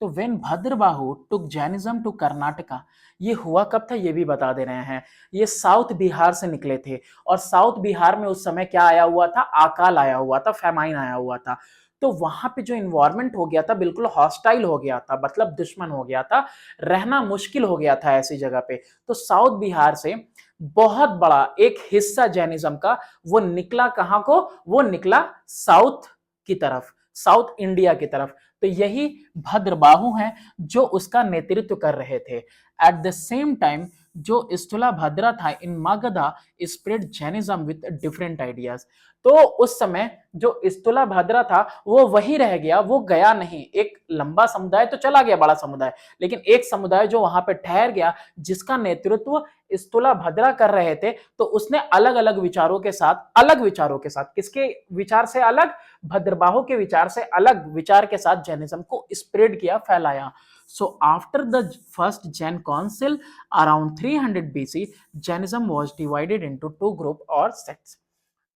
तो when Bhadrabahu took Jainism to Karnataka, ये हुआ कब था ये भी बता दे रहे हैं। ये साउथ बिहार से निकले थे और साउथ बिहार में उस समय क्या आया हुआ था, अकाल आया हुआ था, फेमाइन आया हुआ था। तो वहां पे जो इन्वायरमेंट हो गया था बिल्कुल हॉस्टाइल हो गया था, मतलब दुश्मन हो गया था, रहना मुश्किल हो गया था ऐसी जगह पे। तो साउथ बिहार से बहुत बड़ा एक हिस्सा जैनिज्म का वो निकला कहां को, वो निकला साउथ की तरफ, साउथ इंडिया की तरफ। तो यही भद्रबाहु हैं जो उसका नेतृत्व कर रहे थे। एट द सेम टाइम जो स्थूलाभद्रा था in Magadha spread Jainism with different ideas. तो उस समय जो स्थूलाभद्रा था वो वही रह गया, वो गया नहीं। एक लंबा समुदाय तो चला गया, बड़ा समुदाय, लेकिन एक समुदाय जो वहां पे ठहर गया जिसका नेतृत्व स्थूलाभद्रा कर रहे थे, तो उसने अलग अलग विचारों के साथ, अलग विचारों के साथ, किसके विचार से अलग, भद्रबाहु के विचार से अलग विचार के साथ जैनिज्म को स्प्रेड किया, फैलाया। So after the first Jain council around 300 BC, Jainism was divided into two group or sects।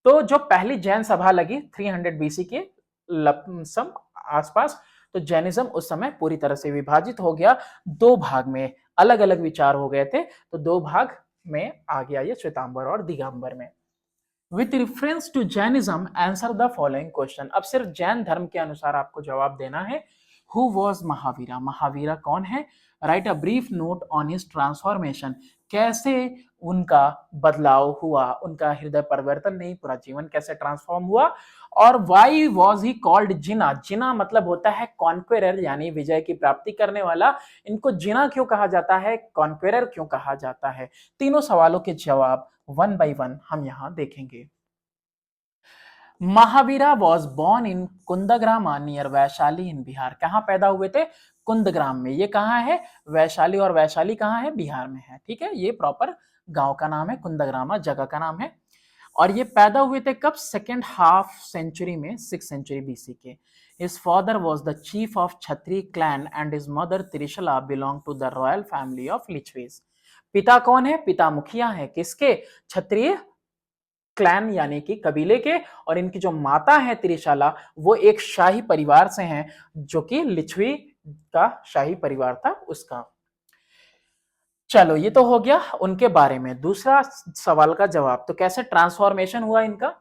तो जो पहली जैन सभा लगी 300 BC के सम आसपास, तो जैनिज्म उस समय पूरी तरह से विभाजित हो गया, दो भाग में अलग अलग विचार हो गए थे। तो दो भाग में आ गया ये श्वेतांबर और दिगंबर में। With reference to Jainism answer the following question. अब सिर्फ जैन धर्म के अनुसार आपको जवाब देना है। हु वॉज महावीरा, महावीरा कौन है। Right a brief note on his transformation, कैसे उनका बदलाव हुआ, उनका हृदय परिवर्तन नहीं, पूरा जीवन कैसे ट्रांसफॉर्म हुआ। और वाई वॉज ही कॉल्ड जिना, जिना मतलब होता है कॉन्क्वेरर, यानी विजय की प्राप्ति करने वाला। इनको जिना क्यों कहा जाता है, कॉन्क्वेरर क्यों कहा जाता है। तीनों सवालों के जवाब वन बाय वन हम यहां देखेंगे। Mahavira was born in Kundagram near Vaishali in Bihar. कहां पैदा हुए थे, कुंदग्राम में। ये कहां है, वैशाली, और वैशाली कहां है, बिहार में है। ठीक है, ये प्रॉपर गांव का नाम है, कुंदग्रामा जगह का नाम है। और ये पैदा हुए थे कब, सेकेंड हाफ सेंचुरी में, 6th सेंचुरी बीसी के। His father was the chief of Chhatri clan and his mother Trishala belonged to the royal family of Lichvis। पिता कौन है, पिता मुखिया है किसके, क्षत्रिय क्लैन यानी कि कबीले के, और इनकी जो माता है त्रिशाला वो एक शाही परिवार से हैं, जो कि लिच्छवी का शाही परिवार था उसका। चलो ये तो हो गया उनके बारे में। दूसरा सवाल का जवाब, तो कैसे ट्रांसफॉर्मेशन हुआ इनका।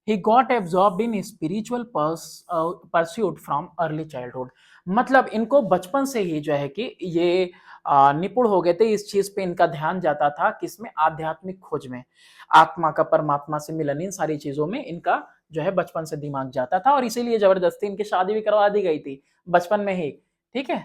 He got absorbed in spiritual pursuit from early childhood. मतलब इनको बचपन से ही जो है कि ये निपुण हो गए थे इस चीज पे, इनका ध्यान जाता था किसमें, आध्यात्मिक खोज में, आत्मा का परमात्मा से मिलन, इन सारी चीजों में इनका जो है बचपन से दिमाग जाता था। और इसीलिए जबरदस्ती इनकी शादी भी करवा दी गई थी बचपन में ही। ठीक है,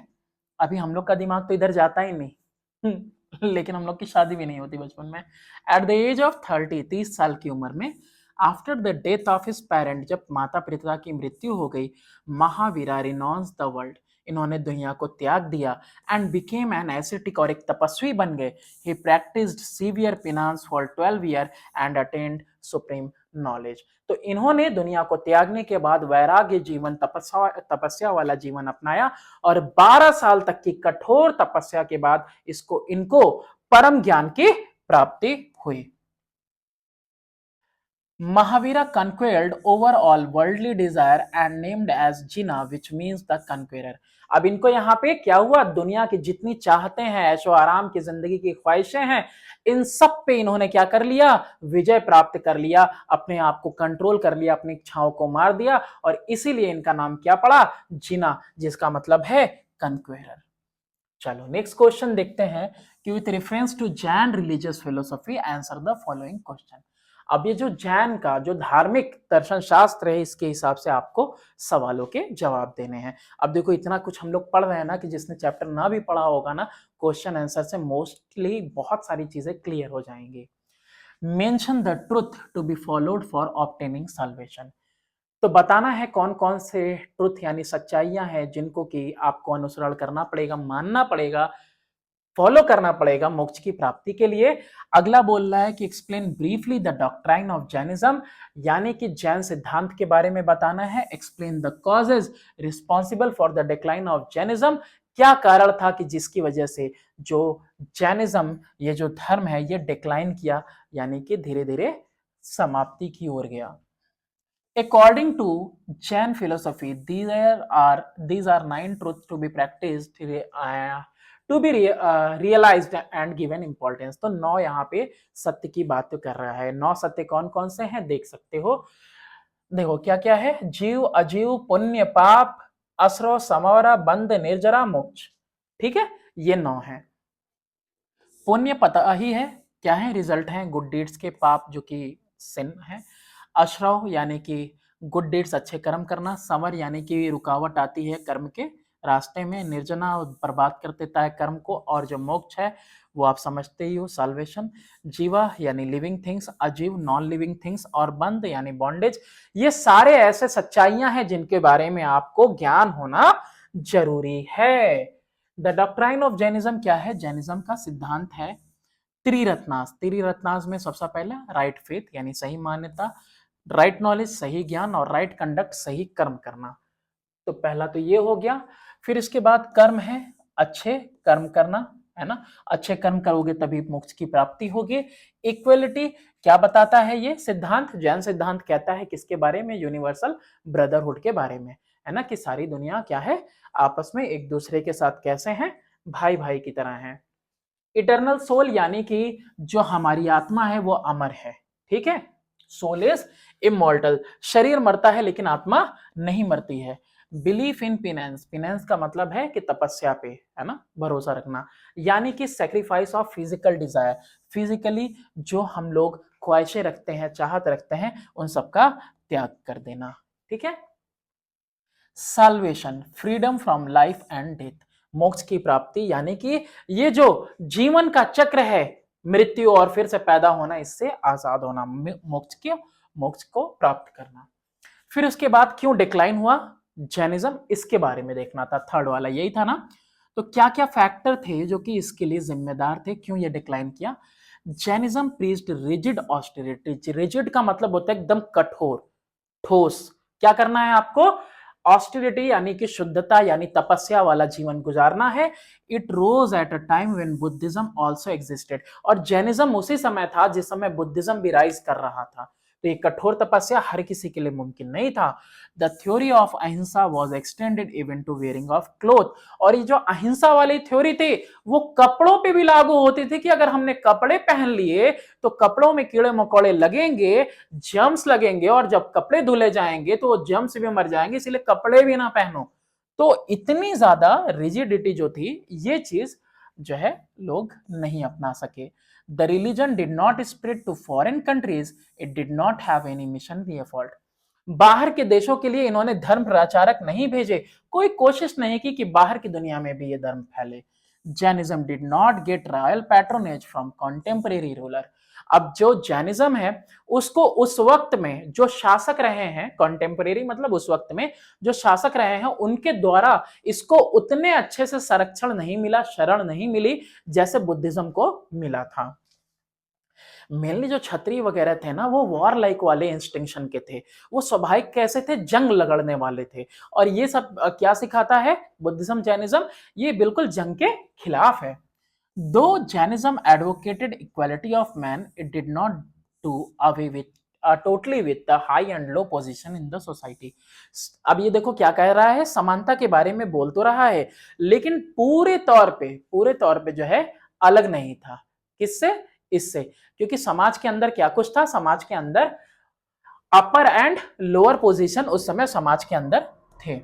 अभी हम लोग का दिमाग तो इधर जाता ही नहीं। लेकिन हम लोग की शादी भी नहीं होती बचपन में। एट द एज ऑफ 30 साल की उम्र में, after the death of his parent, जब माता पिता की मृत्यु हो गई, महावीरा रिनाउंस द वर्ल्ड, इन्होंने दुनिया को त्याग दिया, एंड बिकेम एन एसेटिक, और एक तपस्वी बन गए। He practised severe penance for 12 year and attained supreme knowledge. तो इन्होंने दुनिया को त्यागने के बाद वैराग्य जीवन, तपस्या वाला जीवन अपनाया, और 12 साल तक की कठोर तपस्या के बाद इनको परम ज्ञान की प्राप्ति हुई। Mahavira conquered over all worldly desire and named as Jina, which means the conqueror. अब इनको यहाँ पे क्या हुआ, दुनिया की जितनी चाहते हैं, ऐशो आराम की जिंदगी की ख्वाहिशें हैं, इन सब पे इन्होंने क्या कर लिया, विजय प्राप्त कर लिया, अपने आप को कंट्रोल कर लिया, अपनी इच्छाओं को मार दिया, और इसीलिए इनका नाम क्या पड़ा, जिना, जिसका मतलब है कन्क्वेरर। चलो नेक्स्ट क्वेश्चन देखते हैं कि with reference to Jain religious philosophy answer the following question. अब ये जो जैन का जो धार्मिक दर्शन शास्त्र है, इसके हिसाब से आपको सवालों के जवाब देने हैं। अब देखो इतना कुछ हम लोग पढ़ रहे हैं ना, कि जिसने चैप्टर ना भी पढ़ा होगा ना, क्वेश्चन आंसर से मोस्टली बहुत सारी चीजें क्लियर हो जाएंगी। Mention the truth to be followed for obtaining salvation. तो बताना है कौन कौन से ट्रुथ यानी सच्चाइयां हैं जिनको कि आपको अनुसरण करना पड़ेगा, मानना पड़ेगा, फॉलो करना पड़ेगा मोक्ष की प्राप्ति के लिए। अगला बोल रहा है कि explain briefly the doctrine of Jainism, यानी कि जैन सिद्धांत के बारे में बताना है। Explain the causes responsible for the decline of Jainism, क्या कारण था कि जिसकी वजह से जो जैनिज्म, ये जो धर्म है, ये डिक्लाइन किया, यानी कि धीरे धीरे समाप्ति की ओर गया। According to Jain philosophy, these are 9 truths to be practiced, to be realized and given importance। तो 9 यहाँ पे सत्य की बात तो कर रहा है। 9 सत्य कौन कौन से हैं देख सकते हो। देखो क्या क्या है, जीव अजीव, पुण्य पाप, असरो समवरा, बंध निर्जरा, मोक्ष। ठीक है, ये 9 है। पुण्य पता ही है क्या है, रिजल्ट है गुड डीड्स के, पाप जो कि सिन है, अश्रव यानी कि गुड डीड्स अच्छे कर्म करना, समर यानी कि रुकावट आती है कर्म के रास्ते में, निर्जना बर्बाद कर देता है कर्म को, और जो मोक्ष है वो आप समझते ही हो, साल्वेशन। जीवा यानी लिविंग थिंग्स, अजीव नॉन लिविंग थिंग्स, और बंध यानी बॉन्डेज। ये सारे ऐसे सच्चाइयां हैं जिनके बारे में आपको ज्ञान होना जरूरी है। द डॉक्ट्राइन ऑफ जैनिज्म क्या है, जैनिज्म का सिद्धांत है त्रिरत्नास। त्रिरत्नास में सबसे पहले राइट फेथ यानी सही मान्यता, राइट नॉलेज सही ज्ञान, और राइट कंडक्ट सही कर्म करना। तो पहला तो ये हो गया। फिर इसके बाद कर्म है, अच्छे कर्म करना, है ना, अच्छे कर्म करोगे तभी मोक्ष की प्राप्ति होगी। इक्वलिटी क्या बताता है ये सिद्धांत, जैन सिद्धांत कहता है किसके बारे में, यूनिवर्सल ब्रदरहुड के बारे में, है ना, कि सारी दुनिया क्या है, आपस में एक दूसरे के साथ कैसे हैं, भाई भाई की तरह हैं। इटर्नल सोल यानी कि जो हमारी आत्मा है वो अमर है। ठीक है, सोल इज इमॉर्टल, शरीर मरता है लेकिन आत्मा नहीं मरती है। बिलीफ इन पिनेंस, पिनेंस का मतलब है कि तपस्या पे, है ना, भरोसा रखना, यानी कि sacrifice of physical desire, physically जो हम लोग ख्वाहिशें रखते हैं, चाहत रखते हैं, उन सबका त्याग कर देना। ठीक है। Salvation, freedom from life and death, मोक्ष की प्राप्ति, यानी कि ये जो जीवन का चक्र है, मृत्यु और फिर से पैदा होना, इससे आजाद होना, मोक्ष को प्राप्त करना। फिर उसके बाद क्यों डिक्लाइन हुआ जैनिज्म, इसके बारे में देखना था, थर्ड वाला यही था ना। तो क्या क्या फैक्टर थे जो कि इसके लिए जिम्मेदार थे, क्यों ये डिक्लाइन किया। Jainism preached rigid austerity, rigid का मतलब होता है एकदम कठोर, ठोस। क्या करना है आपको, ऑस्टेरिटी यानी कि शुद्धता, यानी तपस्या वाला जीवन गुजारना है। It rose at a time when Buddhism also existed, और जैनिज्म उसी समय था जिस समय बुद्धिज्म भी राइज कर रहा था। तो ये कठोर तपस्या हर किसी के लिए मुमकिन नहीं था। The theory of ahimsa was extended even to wearing of cloth, और ये जो अहिंसा वाली थ्योरी थी वो कपड़ों पे भी लागू होती थी, कि अगर हमने कपड़े पहन लिए तो कपड़ों में कीड़े मकोड़े लगेंगे, जर्म्स लगेंगे, और जब कपड़े धुले जाएंगे तो वो जर्म्स भी मर जाएंगे, इसलिए कपड़े भी ना पहनो। तो इतनी ज्यादा रिजिडिटी जो थी, ये चीज जो है लोग नहीं अपना सके। The religion did not spread to foreign countries, it did not have any missionary effort, बाहर के देशों के लिए इन्होंने धर्म प्रचारक नहीं भेजे, कोई कोशिश नहीं की कि बाहर की दुनिया में भी ये धर्म फैले। Jainism did not gate royal patronage from contemporary ruler. अब जो जैनिज्म है उसको उस वक्त में जो शासक रहे हैं, कॉन्टेम्परेरी मतलब उस वक्त में जो शासक रहे हैं उनके द्वारा इसको उतने अच्छे से संरक्षण नहीं मिला, शरण नहीं मिली जैसे बुद्धिज्म को मिला था। मेनली जो क्षत्रिय वगैरह थे ना, वो वॉर लाइक वाले इंस्टिंक्शन के थे, वो स्वाभाविक कैसे थे, जंग लड़ने वाले थे। और ये सब क्या सिखाता है बुद्धिज्म जैनिज्म, ये बिल्कुल जंग के खिलाफ है। दो Jainism advocated equality of man, it did not do away with totally with the high and low position in the society. अब ये देखो क्या कह रहा है, समानता के बारे में बोल तो रहा है लेकिन पूरे तौर पे जो है अलग नहीं था। किससे? इससे, क्योंकि समाज के अंदर क्या कुछ था, समाज के अंदर अपर एंड लोअर पोजीशन उस समय समाज के अंदर थे।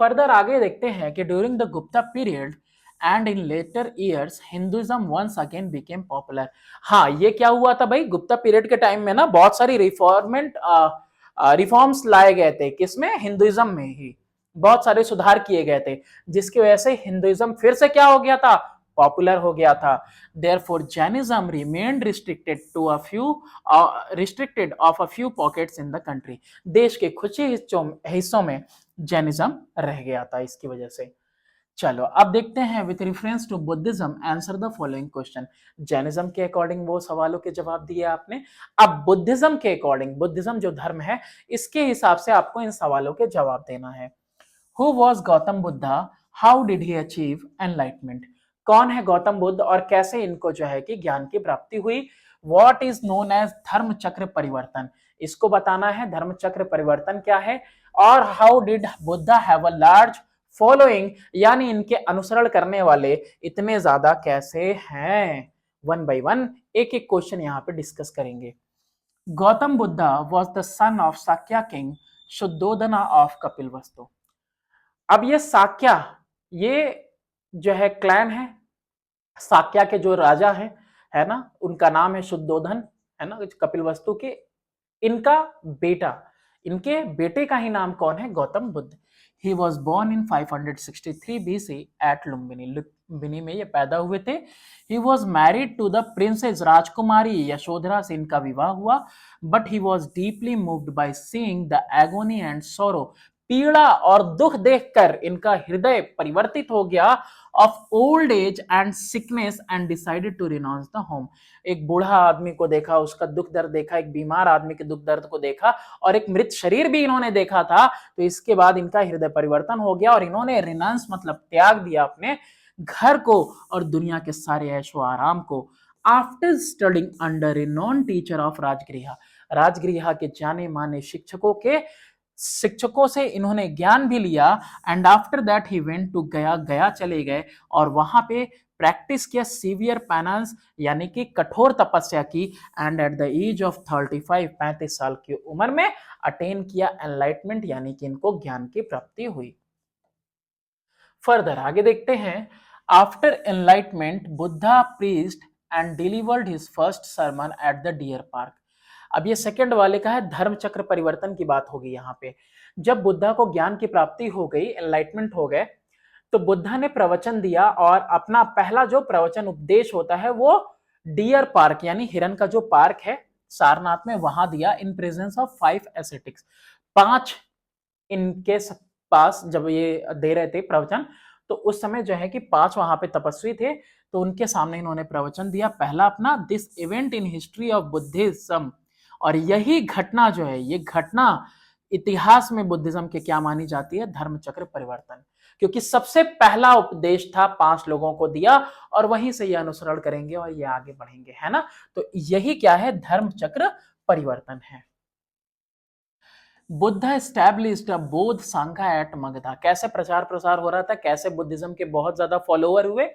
फर्दर आगे देखते हैं कि during the Gupta period and in later years Hinduism once again became popular. हाँ, ये क्या हुआ था भाई, गुप्ता पीरियड के टाइम में ना बहुत सारी रिफॉर्म्स लाए गए थे, किसमें? हिंदुइज्म में ही बहुत सारे सुधार किए गए थे, जिसकी वजह से हिंदुइज्म फिर से क्या हो गया था, पॉपुलर हो गया था। Therefore, Jainism remained restricted of a few pockets in the country। देश के कुछ ही हिस्सों में जैनिज्म रह गया था इसकी वजह से। चलो अब देखते हैं, with reference to Buddhism answer the following question. Jainism के अकॉर्डिंग वो सवालों के जवाब दिए आपने, अब बुद्धिज्म के अकॉर्डिंग, बुद्धिज्म जो धर्म है इसके हिसाब से आपको इन सवालों के जवाब देना है। Who was Gautam Buddha, how did he achieve enlightenment. कौन है गौतम बुद्ध और कैसे इनको जो है कि ज्ञान की प्राप्ति हुई। वॉट इज नोन एज धर्म चक्र परिवर्तन, इसको बताना है धर्म चक्र परिवर्तन क्या है। और how did Buddha have a large following, यानी इनके अनुसरण करने वाले इतने ज्यादा कैसे हैं। वन बाय वन एक एक क्वेश्चन यहाँ पे डिस्कस करेंगे। Gautam Buddha was the son of Sakya king Shuddhodana of Kapilavastu. अब ये साक्या, ये जो है क्लैन है, साक्या के जो राजा है ना, उनका नाम है शुद्धोधन, है ना, कपिलवस्तु के इनका बेटा, इनके बेटे का ही नाम कौन है, Gautam Buddha. He was born in 563 BC at Lumbini, Lumbini में ये पैदा हुए थे। He was married to the princess राजकुमारी यशोधरा से इनका विवाह हुआ। But he was deeply moved by seeing the agony and sorrow, पीड़ा और दुख देखकर इनका हृदय परिवर्तित हो गया of old age and sickness and decided to renounce the home. एक बूढ़ा आदमी को देखा, उसका दुख दर्द देखा, एक बीमार आदमी के दुख दर्द को देखा और एक मृत शरीर भी इन्होंने देखा था, तो इसके बाद इनका हृदय परिवर्तन हो गया और इन्होंने रिनाउंस मतलब त्याग दिया अपने घर को और दुनिया के सारे ऐशो आराम को। After studying under a known teacher of Rajgriha, Rajgriha के जाने माने शिक्षकों से इन्होंने ज्ञान भी लिया। And after that he went to Gaya, Gaya चले गए और वहां पे प्रैक्टिस किया सीवियर पेनेंस यानी कि कठोर तपस्या की। And at the age of 35, 35 साल की उम्र में अटेन किया एनलाइटमेंट यानी कि इनको ज्ञान की प्राप्ति हुई। फर्दर आगे देखते हैं, after enlightenment Buddha preached and delivered his first sermon at the deer park. अब ये सेकंड वाले का है, धर्म चक्र परिवर्तन की बात होगी यहाँ पे। जब बुद्धा को ज्ञान की प्राप्ति हो गई, एनलाइटमेंट हो गए, तो बुद्धा ने प्रवचन दिया और अपना पहला जो प्रवचन उपदेश होता है वो डियर पार्क यानी हिरन का जो पार्क है सारनाथ में, वहां दिया इन प्रेजेंस ऑफ 5 एसेटिक्स। 5 इनके पास जब ये दे रहे थे प्रवचन, तो उस समय जो है कि 5 वहां पे तपस्वी थे, तो उनके सामने इन्होंने प्रवचन दिया। पहला अपना this event in history of Buddhism, और यही घटना जो है, ये घटना इतिहास में बुद्धिज्म के क्या मानी जाती है, धर्म चक्र परिवर्तन, क्योंकि सबसे पहला उपदेश था 5 लोगों को दिया और वहीं से ये अनुसरण करेंगे और ये आगे बढ़ेंगे, है ना। तो यही क्या है, धर्म चक्र परिवर्तन है। बुद्ध एस्टैब्लिश्ड अ बौद्ध संघा एट मगधा। कैसे प्रचार प्रसार हो रहा था, कैसे बुद्धिज्म के बहुत ज्यादा फॉलोअर हुए,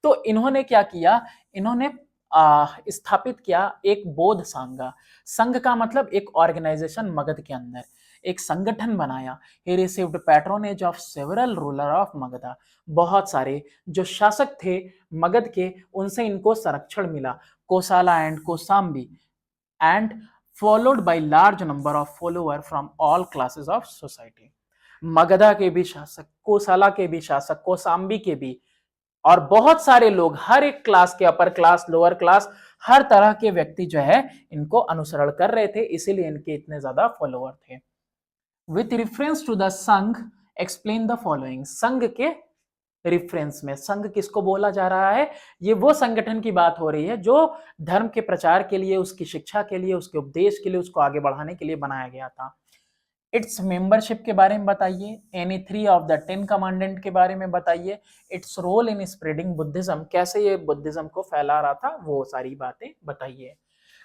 तो इन्होंने क्या किया, इन्होंने स्थापित किया एक बौद्ध संघा। संघ का मतलब एक ऑर्गेनाइजेशन, मगध के अंदर एक संगठन बनाया। He received patronage of several ruler of Magadha. बहुत सारे जो शासक थे मगध के, उनसे इनको संरक्षण मिला। Kosala and Kosambi and followed by large number of follower from all classes of society। Magadha के भी शासक, कोसाला के भी शासक, कोसाम्बी के भी, और बहुत सारे लोग, हर एक क्लास के, अपर क्लास, लोअर क्लास, हर तरह के व्यक्ति जो है इनको अनुसरण कर रहे थे, इसीलिए इनके इतने ज्यादा फॉलोअर थे। विथ रिफरेंस टू द संघ एक्सप्लेन द फॉलोइंग। संघ के रिफरेंस में, संघ किसको बोला जा रहा है? ये वो संगठन की बात हो रही है जो धर्म के प्रचार के लिए, उसकी शिक्षा के लिए, उसके उपदेश के लिए, उसको आगे बढ़ाने के लिए बनाया गया था। इट्स मेंबरशिप के बारे में बताइए, एनी 3 ऑफ द 10 कमांडेंट के बारे में बताइए, its role in spreading Buddhism, कैसे ये बुद्धिज्म को फैला रहा था, वो सारी बातें बताइए।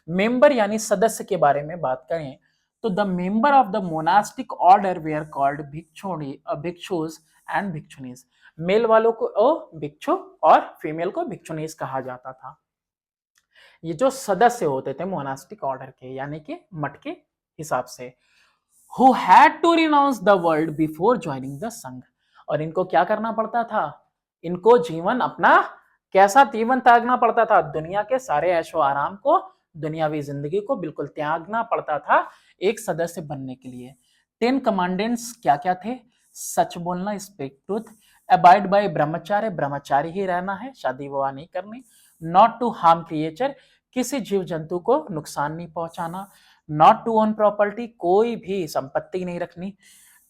मेंबर यानी सदस्य के बारे में बात करें तो the member of the monastic order were called bhikshus and bhikshunis. Male वालों को भिक्षु और फीमेल को भिक्षुनीज कहा जाता था। ये जो सदस्य होते थे मोनास्टिक ऑर्डर के, यानी कि मठ के हिसाब से, who had to renounce the world before joining the संघ। और इनको क्या करना पड़ता था? इनको जीवन अपना कैसा जीवन त्यागना पड़ता था? दुनिया के सारे ऐशो आराम को, दुनियावी जिंदगी को बिल्कुल त्यागना पड़ता था एक सदस्य बनने के लिए। 10 कमांडेंट्स क्या क्या थे? सच बोलना, स्पीक ट्रूथ, अबाइड बाय ब्रह्मचार्य, ब्रह्मचारी ही रहना है, शादी विवाह नहीं करनी, नॉट टू हार्म क्रिएचर, किसी जीव जंतु को नुकसान नहीं पहुंचाना, नॉट टू ओन प्रॉपर्टी, कोई भी संपत्ति नहीं रखनी,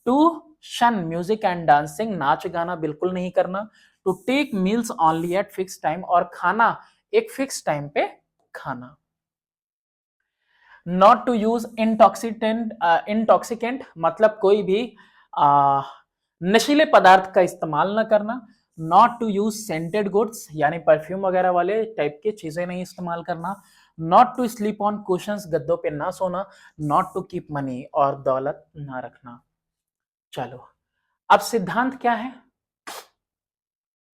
टू शन म्यूजिक एंड डांसिंग, नाच गाना बिल्कुल नहीं करना, to take meals only at fix time, और खाना एक फिक्स टाइम पे खाना, नॉट टू यूज इंटॉक्सिकेंट मतलब कोई भी नशीले पदार्थ का इस्तेमाल न करना, not to use scented goods यानी परफ्यूम वगैरह वाले टाइप की चीजें नहीं इस्तेमाल करना, not to sleep on cushions, गद्दों पे ना सोना, नॉट टू कीप मनी, और दौलत ना रखना। चलो अब सिद्धांत क्या है?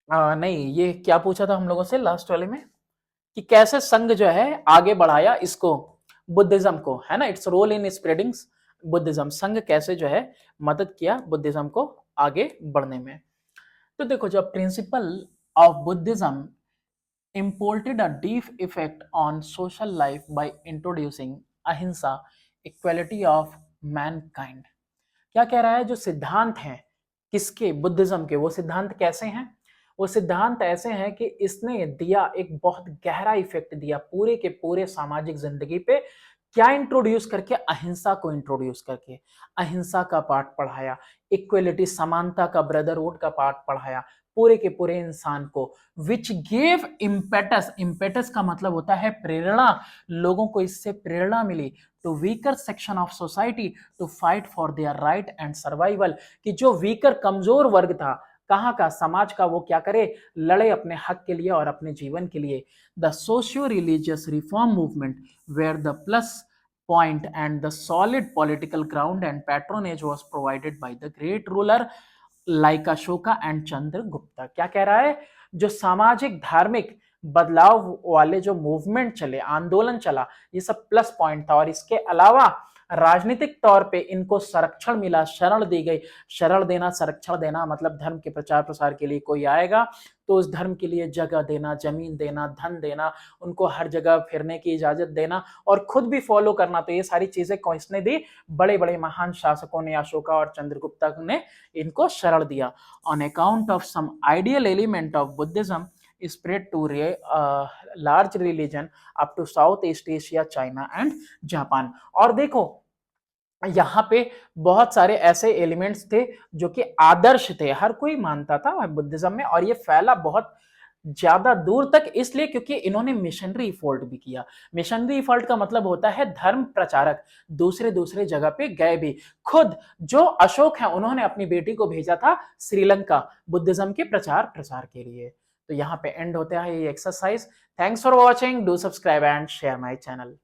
नहीं, ये क्या पूछा था हम लोगों से लास्ट वाले में कि कैसे संघ जो है आगे बढ़ाया इसको, बुद्धिज्म को, है ना, its role in spreading Buddhism, संघ कैसे जो है मदद किया बुद्धिज्म को आगे बढ़ने में। तो देखो, जब principle of Buddhism imported a deep effect on social life by introducing अहिंसा, इक्वलिटी ऑफ मैनकाइंड। क्या कह रहा है? जो सिद्धांत हैं किसके? बुद्धिज्म के। वो सिद्धांत कैसे हैं? वो सिद्धांत ऐसे हैं कि इसने दिया एक बहुत गहरा इफेक्ट दिया पूरे के पूरे सामाजिक जिंदगी पे। क्या इंट्रोड्यूस करके? अहिंसा को इंट्रोड्यूस करके, अहिंसा का पाठ पढ़ाया, इक्वलिटी, समानता का, ब्रदरहुड का पाठ पढ़ाया पूरे के पूरे इंसान को, विच गेव इम्पेटस, इम्पेटस का मतलब होता है प्रेरणा, लोगों को इससे प्रेरणा मिली, to weaker section of society to fight for their right and survival, कि जो वीकर कमजोर वर्ग था, कहाँ का? समाज का, वो क्या करे? लड़े अपने हक के लिए और अपने जीवन के लिए। The socio religious reform movement where the plus point and the solid political ground and patronage was provided by the great ruler like Ashoka and Chandragupta. क्या कह रहा है? जो सामाजिक धार्मिक बदलाव वाले जो मूवमेंट चले, आंदोलन चला, ये सब प्लस पॉइंट था। और इसके अलावा राजनीतिक तौर पे इनको संरक्षण मिला, शरण दी गई। शरण देना, संरक्षण देना मतलब धर्म के प्रचार प्रसार के लिए कोई आएगा तो उस धर्म के लिए जगह देना, जमीन देना, धन देना, उनको हर जगह फिरने की इजाजत देना और खुद भी फॉलो करना। तो ये सारी चीजें किसने दी? बड़े बड़े महान शासकों ने, अशोका और चंद्रगुप्ता ने इनको शरण दिया। On account of some ideal element of Buddhism spread to large religion up to South East Asia, China and Japan. और देखो यहाँ पे बहुत सारे ऐसे एलिमेंट्स थे जो कि आदर्श थे, हर कोई मानता था बुद्धिज्म में, और ये फैला बहुत ज्यादा दूर तक इसलिए क्योंकि इन्होंने मिशनरी इफोर्ट भी किया। मिशनरी इफोर्ट का मतलब होता है धर्म प्रचारक दूसरे दूसरे जगह पे गए भी। खुद जो अशोक है उन्होंने अपनी बेटी को भेजा था श्रीलंका बुद्धिज्म के प्रचार प्रसार के लिए। तो यहाँ पे एंड होता है ये exercise. Thanks for watching, do subscribe and share my channel.